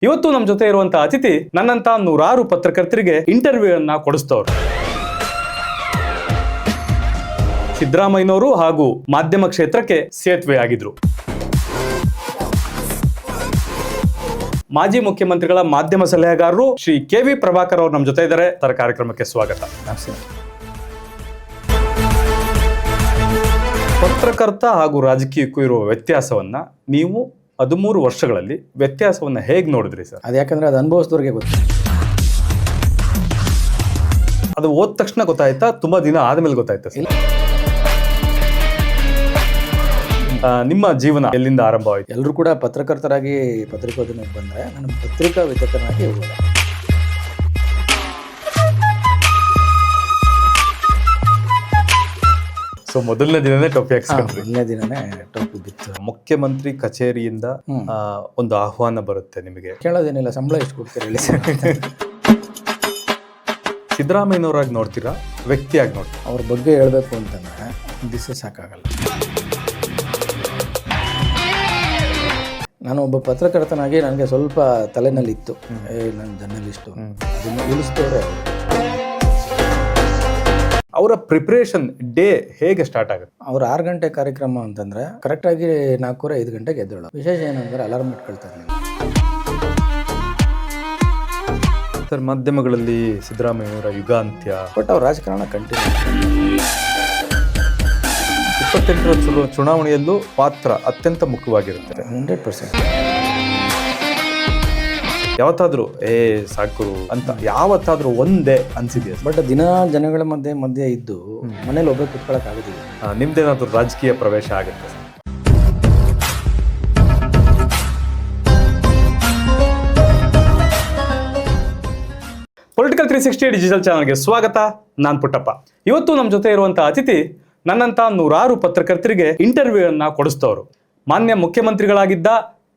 ಇವತ್ತು ನಮ್ಮ ಜೊತೆ ಇರುವಂತ ಅತಿಥಿ ನನ್ನಂತ ನೂರಾರು ಪತ್ರಕರ್ತರಿಗೆ ಇಂಟರ್ವ್ಯೂ ಅನ್ನ ಕೊಡಿಸ್ತವ್ರು. ಸಿದ್ದರಾಮಯ್ಯನವರು ಹಾಗೂ ಮಾಧ್ಯಮ ಕ್ಷೇತ್ರಕ್ಕೆ ಸೇತುವೆ ಆಗಿದ್ರು. ಮಾಜಿ ಮುಖ್ಯಮಂತ್ರಿಗಳ ಮಾಧ್ಯಮ ಸಲಹೆಗಾರರು ಶ್ರೀ ಕೆ.ವಿ. ಪ್ರಭಾಕರ್ ಅವರು ನಮ್ಮ ಜೊತೆ ಇದ್ದಾರೆ. ತರ ಕಾರ್ಯಕ್ರಮಕ್ಕೆ ಸ್ವಾಗತ. ಪತ್ರಕರ್ತ ಹಾಗೂ ರಾಜಕೀಯಕ್ಕೂ ಇರುವ ವ್ಯತ್ಯಾಸವನ್ನ ನೀವು 13 ವರ್ಷಗಳಲ್ಲಿ ವ್ಯತ್ಯಾಸವನ್ನ ಹೇಗೆ ನೋಡಿದ್ರಿ ಸರ್? ಅದು ಯಾಕಂದ್ರೆ ಅದು ಅನುಭವಿಸಿದವ್ರಿಗೆ ಗೊತ್ತು. ಅದು ಓದ ತಕ್ಷಣ ಗೊತ್ತಾಯ್ತಾ, ತುಂಬಾ ದಿನ ಆದ್ಮೇಲೆ ಗೊತ್ತಾಯ್ತಾ ಸರ್? ನಿಮ್ಮ ಜೀವನ ಎಲ್ಲಿಂದ ಆರಂಭವಾಯಿತು? ಎಲ್ಲರೂ ಕೂಡ ಪತ್ರಕರ್ತರಾಗಿ ಪತ್ರಿಕೋದ್ಯಮಕ್ಕೆ ಬಂದರೆ ನಾನು ಪತ್ರಿಕಾ ವಿತರಕನಾಗಿ ಹೋಗೋದು. ಸೊ ಮೊದಲನೇ ದಿನನೇ ಟೊಪ್ಪಿ ಹಾಕ್ಸ್ಕೊಂಡ್ರಿ? ಮೊದಲನೇ ದಿನನೇ ಟೊಪ್ಪಿ ಬಿತ್ತು. ಮುಖ್ಯಮಂತ್ರಿ ಕಚೇರಿಯಿಂದ ಒಂದು ಆಹ್ವಾನ ಬರುತ್ತೆ ನಿಮಗೆ? ಕೇಳೋದೇನಿಲ್ಲ, ಸಂಬಳ ಎಷ್ಟು ಕೊಡ್ತೀರಾ ಹೇಳಿ ಸರ್. ಸಿದ್ದರಾಮಯ್ಯನವರಾಗಿ ನೋಡ್ತೀರಾ, ವ್ಯಕ್ತಿಯಾಗಿ ನೋಡ್ತೀರಾ? ಅವ್ರ ಬಗ್ಗೆ ಹೇಳಬೇಕು ಅಂತಂದರೆ ದಿವಸ ಸಾಕಾಗಲ್ಲ. ನಾನು ಒಬ್ಬ ಪತ್ರಕರ್ತನಾಗಿ ನನಗೆ ಸ್ವಲ್ಪ ತಲೆನಲ್ಲಿತ್ತು, ನನ್ನ ಜರ್ನಲಿಸ್ಟು ಅದನ್ನು ಇಳಿಸ್ತವ್ರೆ. ಅವರ ಪ್ರಿಪ್ರೇಷನ್ ಡೇ ಹೇಗೆ ಸ್ಟಾರ್ಟ್ ಆಗುತ್ತೆ? ಅವ್ರ 6 ಗಂಟೆ ಕಾರ್ಯಕ್ರಮ ಅಂತಂದರೆ ಕರೆಕ್ಟಾಗಿ 4:05 ಗಂಟೆಗೆ ಎದ್ದೇಳೋ. ವಿಶೇಷ ಏನಂದರೆ ಅಲಾರ್ಮ್ ಇಟ್ಕೊಳ್ತಾರೆ. ಸರ್, ಮಾಧ್ಯಮಗಳಲ್ಲಿ ಸಿದ್ದರಾಮಯ್ಯವರ ಯುಗಾಂತ್ಯ, ಬಟ್ ಅವ್ರ ರಾಜಕಾರಣ ಕಂಟಿನ್ಯೂ. 28ರ ಚುನಾವಣೆಯಲ್ಲೂ ಪಾತ್ರ ಅತ್ಯಂತ ಮುಖ್ಯವಾಗಿರುತ್ತೆ. 100%. ಯಾವತ್ತಾದ್ರೂ ಸಾಕು ಅಂತ ಯಾವತ್ತಾದ್ರೂ ಒಂದೇ ಅನ್ಸಿದೆಯಾ? ಬಟ್ ದಿನ ಜನಗಳ ಮಧ್ಯೆ ಇದ್ದು ಮನೇಲಿ ಒಬ್ಬ ಕುತ್ಕೊಳಕ್ ಆಗೋದಿಲ್ಲ. ನಿಮ್ದೇನಾದ್ರೂ ರಾಜಕೀಯ ಪ್ರವೇಶ ಆಗುತ್ತೆ? ಪೊಲಿಟಿಕಲ್ 360 ಡಿಜಿಟಲ್ ಚಾನಲ್ಗೆ ಸ್ವಾಗತ. ನಾನು ಪುಟ್ಟಪ್ಪ. ಇವತ್ತು ನಮ್ಮ ಜೊತೆ ಇರುವಂತಹ ಅತಿಥಿ ನನ್ನಂತ ನೂರಾರು ಪತ್ರಕರ್ತರಿಗೆ ಇಂಟರ್ವ್ಯೂ ಅನ್ನ ಕೊಡಿಸ್ತವ್ರು. ಮಾನ್ಯ ಮುಖ್ಯಮಂತ್ರಿಗಳಾಗಿದ್ದ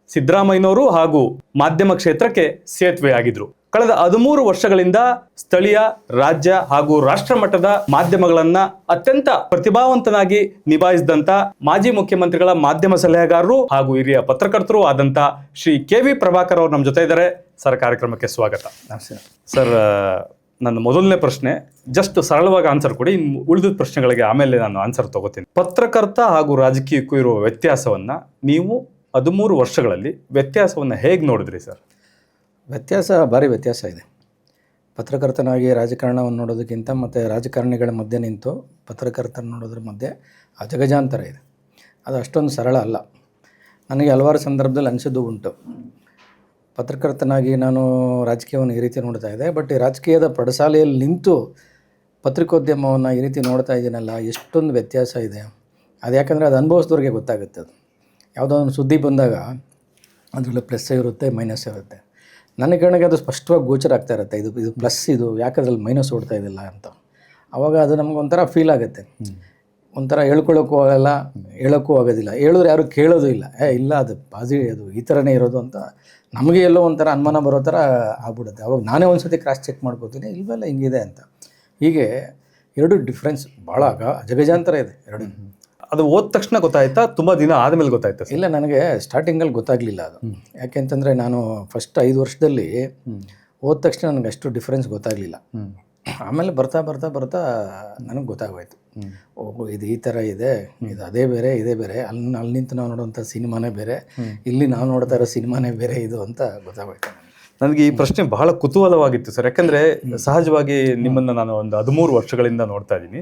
ಸಿದ್ದರಾಮಯ್ಯನವರು ಹಾಗೂ ಮಾಧ್ಯಮ ಕ್ಷೇತ್ರಕ್ಕೆ ಸೇತುವೆ ಆಗಿದ್ರು. ಕಳೆದ 13 ವರ್ಷಗಳಿಂದ ಸ್ಥಳೀಯ, ರಾಜ್ಯ ಹಾಗೂ ರಾಷ್ಟ್ರ ಮಟ್ಟದ ಮಾಧ್ಯಮಗಳನ್ನ ಅತ್ಯಂತ ಪ್ರತಿಭಾವಂತನಾಗಿ ನಿಭಾಯಿಸಿದಂತ ಮಾಜಿ ಮುಖ್ಯಮಂತ್ರಿಗಳ ಮಾಧ್ಯಮ ಸಲಹೆಗಾರರು ಹಾಗೂ ಹಿರಿಯ ಪತ್ರಕರ್ತರು ಆದಂತ ಶ್ರೀ ಕೆ.ವಿ. ಪ್ರಭಾಕರ್ ಅವರು ನಮ್ಮ ಜೊತೆ ಇದ್ದಾರೆ. ಸರ್, ಕಾರ್ಯಕ್ರಮಕ್ಕೆ ಸ್ವಾಗತ. ಸರ್, ನನ್ನ ಮೊದಲನೇ ಪ್ರಶ್ನೆ ಜಸ್ಟ್ ಸರಳವಾಗಿ ಆನ್ಸರ್ ಕೊಡಿ, ಉಳಿದ ಪ್ರಶ್ನೆಗಳಿಗೆ ಆಮೇಲೆ ನಾನು ಆನ್ಸರ್ ತಗೋತೀನಿ. ಪತ್ರಕರ್ತ ಹಾಗೂ ರಾಜಕೀಯಕ್ಕೂ ಇರುವ ವ್ಯತ್ಯಾಸವನ್ನ ನೀವು 13 ವರ್ಷಗಳಲ್ಲಿ ವ್ಯತ್ಯಾಸವನ್ನ ಹೇಗೆ ನೋಡಿದ್ರಿ ಸರ್? ಭಾರಿ ವ್ಯತ್ಯಾಸ ಇದೆ. ಪತ್ರಕರ್ತನಾಗಿ ರಾಜಕಾರಣವನ್ನು ನೋಡೋದಕ್ಕಿಂತ ಮತ್ತು ರಾಜಕಾರಣಿಗಳ ಮಧ್ಯೆ ನಿಂತು ಪತ್ರಕರ್ತನ ನೋಡೋದ್ರ ಮಧ್ಯೆ ಅಜಗಜಾಂತರ ಇದೆ. ಅದು ಅಷ್ಟೊಂದು ಸರಳ ಅಲ್ಲ. ನನಗೆ ಹಲವಾರು ಸಂದರ್ಭದಲ್ಲಿ ಅನಿಸಿದ್ದು ಉಂಟು. ಪತ್ರಕರ್ತನಾಗಿ ನಾನು ರಾಜಕೀಯವನ್ನು ಈ ರೀತಿ ನೋಡ್ತಾ ಇದ್ದೆ, ಬಟ್ ಈ ರಾಜಕೀಯದ ಪಡಸಾಲೆಯಲ್ಲಿ ನಿಂತು ಪತ್ರಿಕೋದ್ಯಮವನ್ನು ಈ ರೀತಿ ನೋಡ್ತಾ ಇದ್ದೀನಲ್ಲ, ಎಷ್ಟೊಂದು ವ್ಯತ್ಯಾಸ ಇದೆ. ಅದು ಯಾಕಂದರೆ ಅದು ಅನುಭವಿಸಿದವ್ರಿಗೆ ಗೊತ್ತಾಗುತ್ತೆ. ಅದು ಯಾವುದೋ ಒಂದು ಸುದ್ದಿ ಬಂದಾಗ ಅದರಲ್ಲಿ ಪ್ಲಸ್ ಇರುತ್ತೆ, ಮೈನಸ್ ಇರುತ್ತೆ. ನನ್ನ ಕಡೆಗೆ ಅದು ಸ್ಪಷ್ಟವಾಗಿ ಗೋಚರ ಆಗ್ತಾ ಇರುತ್ತೆ, ಇದು ಪ್ಲಸ್, ಇದು ಯಾಕೆ ಅದ್ರಲ್ಲಿ ಮೈನಸ್ ಓಡ್ತಾ ಇದ್ದಿಲ್ಲ ಅಂತ. ಆವಾಗ ಅದು ನಮಗೊಂಥರ ಫೀಲ್ ಆಗುತ್ತೆ. ಒಂಥರ ಹೇಳ್ಕೊಳ್ಳೋಕ್ಕೂ ಆಗಲ್ಲ, ಹೇಳೋಕ್ಕೂ ಆಗೋದಿಲ್ಲ. ಹೇಳಿದ್ರೆ ಯಾರು ಕೇಳೋದು ಇಲ್ಲ. ಇಲ್ಲ, ಅದು ಅದು ಈ ಥರನೇ ಇರೋದು ಅಂತ ನಮಗೆ ಎಲ್ಲೋ ಒಂಥರ ಅನುಮಾನ ಬರೋ ಥರ ಆಗ್ಬಿಡುತ್ತೆ. ಅವಾಗ ನಾನೇ ಒಂದು ಸತಿ ಕ್ರಾಸ್ ಚೆಕ್ ಮಾಡ್ಕೋತೀನಿ, ಇಲ್ವೆಲ್ಲ ಹಿಂಗಿದೆ ಅಂತ. ಹೀಗೆ ಎರಡು ಡಿಫ್ರೆನ್ಸ್ ಭಾಳ ಅಜಗಜಾಂತರ ಇದೆ ಎರಡು. ಅದು ಓದ ತಕ್ಷಣ ಗೊತ್ತಾಯ್ತಾ, ತುಂಬಾ ದಿನ ಆದಮೇಲೆ ಗೊತ್ತಾಯ್ತಾ? ಇಲ್ಲ, ನನಗೆ ಸ್ಟಾರ್ಟಿಂಗಲ್ಲಿ ಗೊತ್ತಾಗಲಿಲ್ಲ ಅದು. ಯಾಕೆಂತಂದರೆ ನಾನು ಫಸ್ಟ್ 5 ವರ್ಷದಲ್ಲಿ ಓದ ತಕ್ಷಣ ನನಗೆ ಅಷ್ಟು ಡಿಫ್ರೆನ್ಸ್ ಗೊತ್ತಾಗಲಿಲ್ಲ. ಆಮೇಲೆ ಬರ್ತಾ ನನಗೆ ಗೊತ್ತಾಗೋಯ್ತು. ಓಹೋ, ಇದು ಈ ಥರ ಇದೆ, ಇದು ಅದೇ ಬೇರೆ, ಇದೇ ಬೇರೆ. ಅಲ್ಲಿ ನಿಂತು ನಾವು ನೋಡೋವಂಥ ಸಿನಿಮಾನೇ ಬೇರೆ, ಇಲ್ಲಿ ನಾವು ನೋಡ್ತಾ ಇರೋ ಸಿನಿಮಾನೇ ಬೇರೆ ಇದು ಅಂತ ಗೊತ್ತಾಗೋಯ್ತು. ನನಗೆ ಈ ಪ್ರಶ್ನೆ ಬಹಳ ಕುತೂಹಲವಾಗಿತ್ತು ಸರ್. ಯಾಕಂದರೆ ಸಹಜವಾಗಿ ನಿಮ್ಮನ್ನು ನಾನು ಒಂದು 13 ವರ್ಷಗಳಿಂದ ನೋಡ್ತಾ ಇದ್ದೀನಿ.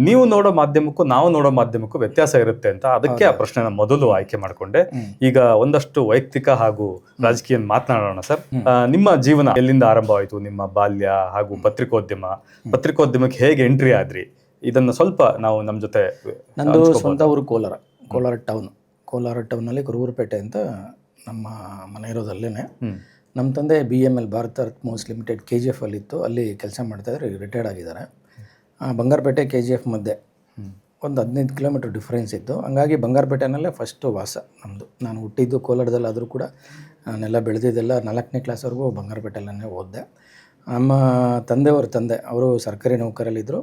ನೀವು ನೋಡೋ ಮಾಧ್ಯಮಕ್ಕೂ ನಾವು ನೋಡೋ ಮಾಧ್ಯಮಕ್ಕೂ ವ್ಯತ್ಯಾಸ ಇರುತ್ತೆ ಅಂತ, ಅದಕ್ಕೆ ಆ ಪ್ರಶ್ನೆನ ಮೊದಲು ಆಯ್ಕೆ ಮಾಡಿಕೊಂಡೆ. ಈಗ ಒಂದಷ್ಟು ವೈಯಕ್ತಿಕ ಹಾಗೂ ರಾಜಕೀಯ ಮಾತನಾಡೋಣ ಸರ್. ನಿಮ್ಮ ಜೀವನ ಎಲ್ಲಿಂದ ಆರಂಭವಾಯಿತು? ನಿಮ್ಮ ಬಾಲ್ಯ ಹಾಗೂ ಪತ್ರಿಕೋದ್ಯಮಕ್ಕೆ ಹೇಗೆ ಎಂಟ್ರಿ ಆದ್ರಿ? ಇದನ್ನು ಸ್ವಲ್ಪ ನಾವು ನಮ್ಮ ಜೊತೆ. ನಂದು ಸ್ವಂತ ಊರು ಕೋಲಾರ ಟೌನಲ್ಲಿ ಕುರುಬೂರುಪೇಟೆ ಅಂತ ನಮ್ಮ ಮನೆ ಇರೋದಲ್ಲೇ. ನಮ್ಮ ತಂದೆ BML ಭಾರತ ಅರ್ತ್ಮೋಸ್ ಲಿಮಿಟೆಡ್ KGF ಅಲ್ಲಿತ್ತು, ಅಲ್ಲಿ ಕೆಲಸ ಮಾಡ್ತಾಯಿದ್ರು, ರಿಟೈರ್ಡ್ ಆಗಿದ್ದಾರೆ. ಬಂಗಾರಪೇಟೆ KGF ಮಧ್ಯೆ ಒಂದು 15 ಕಿಲೋಮೀಟ್ರ್ ಡಿಫ್ರೆನ್ಸ್ ಇತ್ತು. ಹಂಗಾಗಿ ಬಂಗಾರಪೇಟೆನಲ್ಲೇ ಫಸ್ಟು ವಾಸ ನಮ್ಮದು. ನಾನು ಹುಟ್ಟಿದ್ದು ಕೋಲಾರದಲ್ಲಾದರೂ ಕೂಡ ನಾನೆಲ್ಲ ಬೆಳೆದಿದ್ದೆಲ್ಲ 4ನೇ ಕ್ಲಾಸ್ವರೆಗೂ ಬಂಗಾರಪೇಟೆಯಲ್ಲೇ ಓದಿದೆ. ನಮ್ಮ ತಂದೆ ಅವರು ಸರ್ಕಾರಿ ನೌಕರಲ್ಲಿದ್ದರು.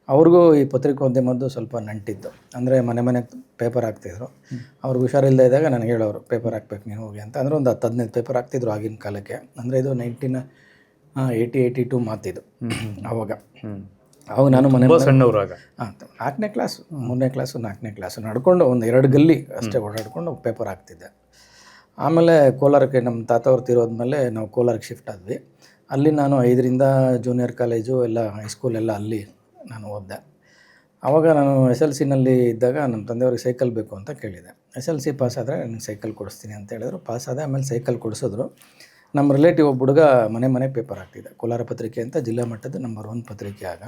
ಅವ್ರಿಗೂ ಈ ಪತ್ರಿಕೋದ್ಯಮದ್ದು ಸ್ವಲ್ಪ ನಂಟಿತ್ತು. ಅಂದರೆ ಮನೆಗೆ ಪೇಪರ್ ಹಾಕ್ತಿದ್ರು. ಅವ್ರಿಗೆ ಹುಷಾರಿಲ್ಲದೆ ಇದ್ದಾಗ ನನಗೆ ಹೇಳೋರು ಪೇಪರ್ ಹಾಕ್ಬೇಕು ನೀನು ಹೋಗಿ ಅಂತ. ಅಂದರೆ ಒಂದು 10-15 ಪೇಪರ್ ಹಾಕ್ತಿದ್ರು ಆಗಿನ ಕಾಲಕ್ಕೆ. ಅಂದರೆ ಇದು 1982 ಮಾತಿದು ಆವಾಗ. ಅವಾಗ ನಾನು ಸಣ್ಣವರಾಗ 4ನೇ ಕ್ಲಾಸು 3ನೇ ಕ್ಲಾಸು 4ನೇ ಕ್ಲಾಸು ನಡ್ಕೊಂಡು ಒಂದು 2 ಗಲ್ಲಿ ಅಷ್ಟೇ ಓಡಾಡ್ಕೊಂಡು ಪೇಪರ್ ಹಾಕ್ತಿದ್ದೆ. ಆಮೇಲೆ ಕೋಲಾರಕ್ಕೆ ನಮ್ಮ ತಾತವ್ರು ತೀರೋದ್ಮೇಲೆ ನಾವು ಕೋಲಾರಕ್ಕೆ ಶಿಫ್ಟ್ ಆದ್ವಿ. ಅಲ್ಲಿ ನಾನು 5ರಿಂದ ಜೂನಿಯರ್ ಕಾಲೇಜು ಎಲ್ಲ ಹೈಸ್ಕೂಲ್ ಎಲ್ಲ ಅಲ್ಲಿ ನಾನು ಓದಿದೆ. ಆವಾಗ ನಾನು SLCನಲ್ಲಿ ಇದ್ದಾಗ ನಮ್ಮ ತಂದೆಯವ್ರಿಗೆ ಸೈಕಲ್ ಬೇಕು ಅಂತ ಕೇಳಿದೆ. SLC ಪಾಸ್ ಆದರೆ ನನಗೆ ಸೈಕಲ್ ಕೊಡಿಸ್ತೀನಿ ಅಂತ ಹೇಳಿದ್ರು. ಪಾಸ್ ಆದೆ. ಆಮೇಲೆ ಸೈಕಲ್ ಕೊಡಿಸಿದ್ರು. ನಮ್ಮ ರಿಲೇಟಿವ್ ಒಬ್ಬ ಹುಡುಗ ಮನೆ ಪೇಪರ್ ಹಾಕ್ತಿದ್ದೆ. ಕೋಲಾರ ಪತ್ರಿಕೆ ಅಂತ ಜಿಲ್ಲಾ ಮಟ್ಟದ ನಂಬರ್ 1 ಪತ್ರಿಕೆ ಆಗ.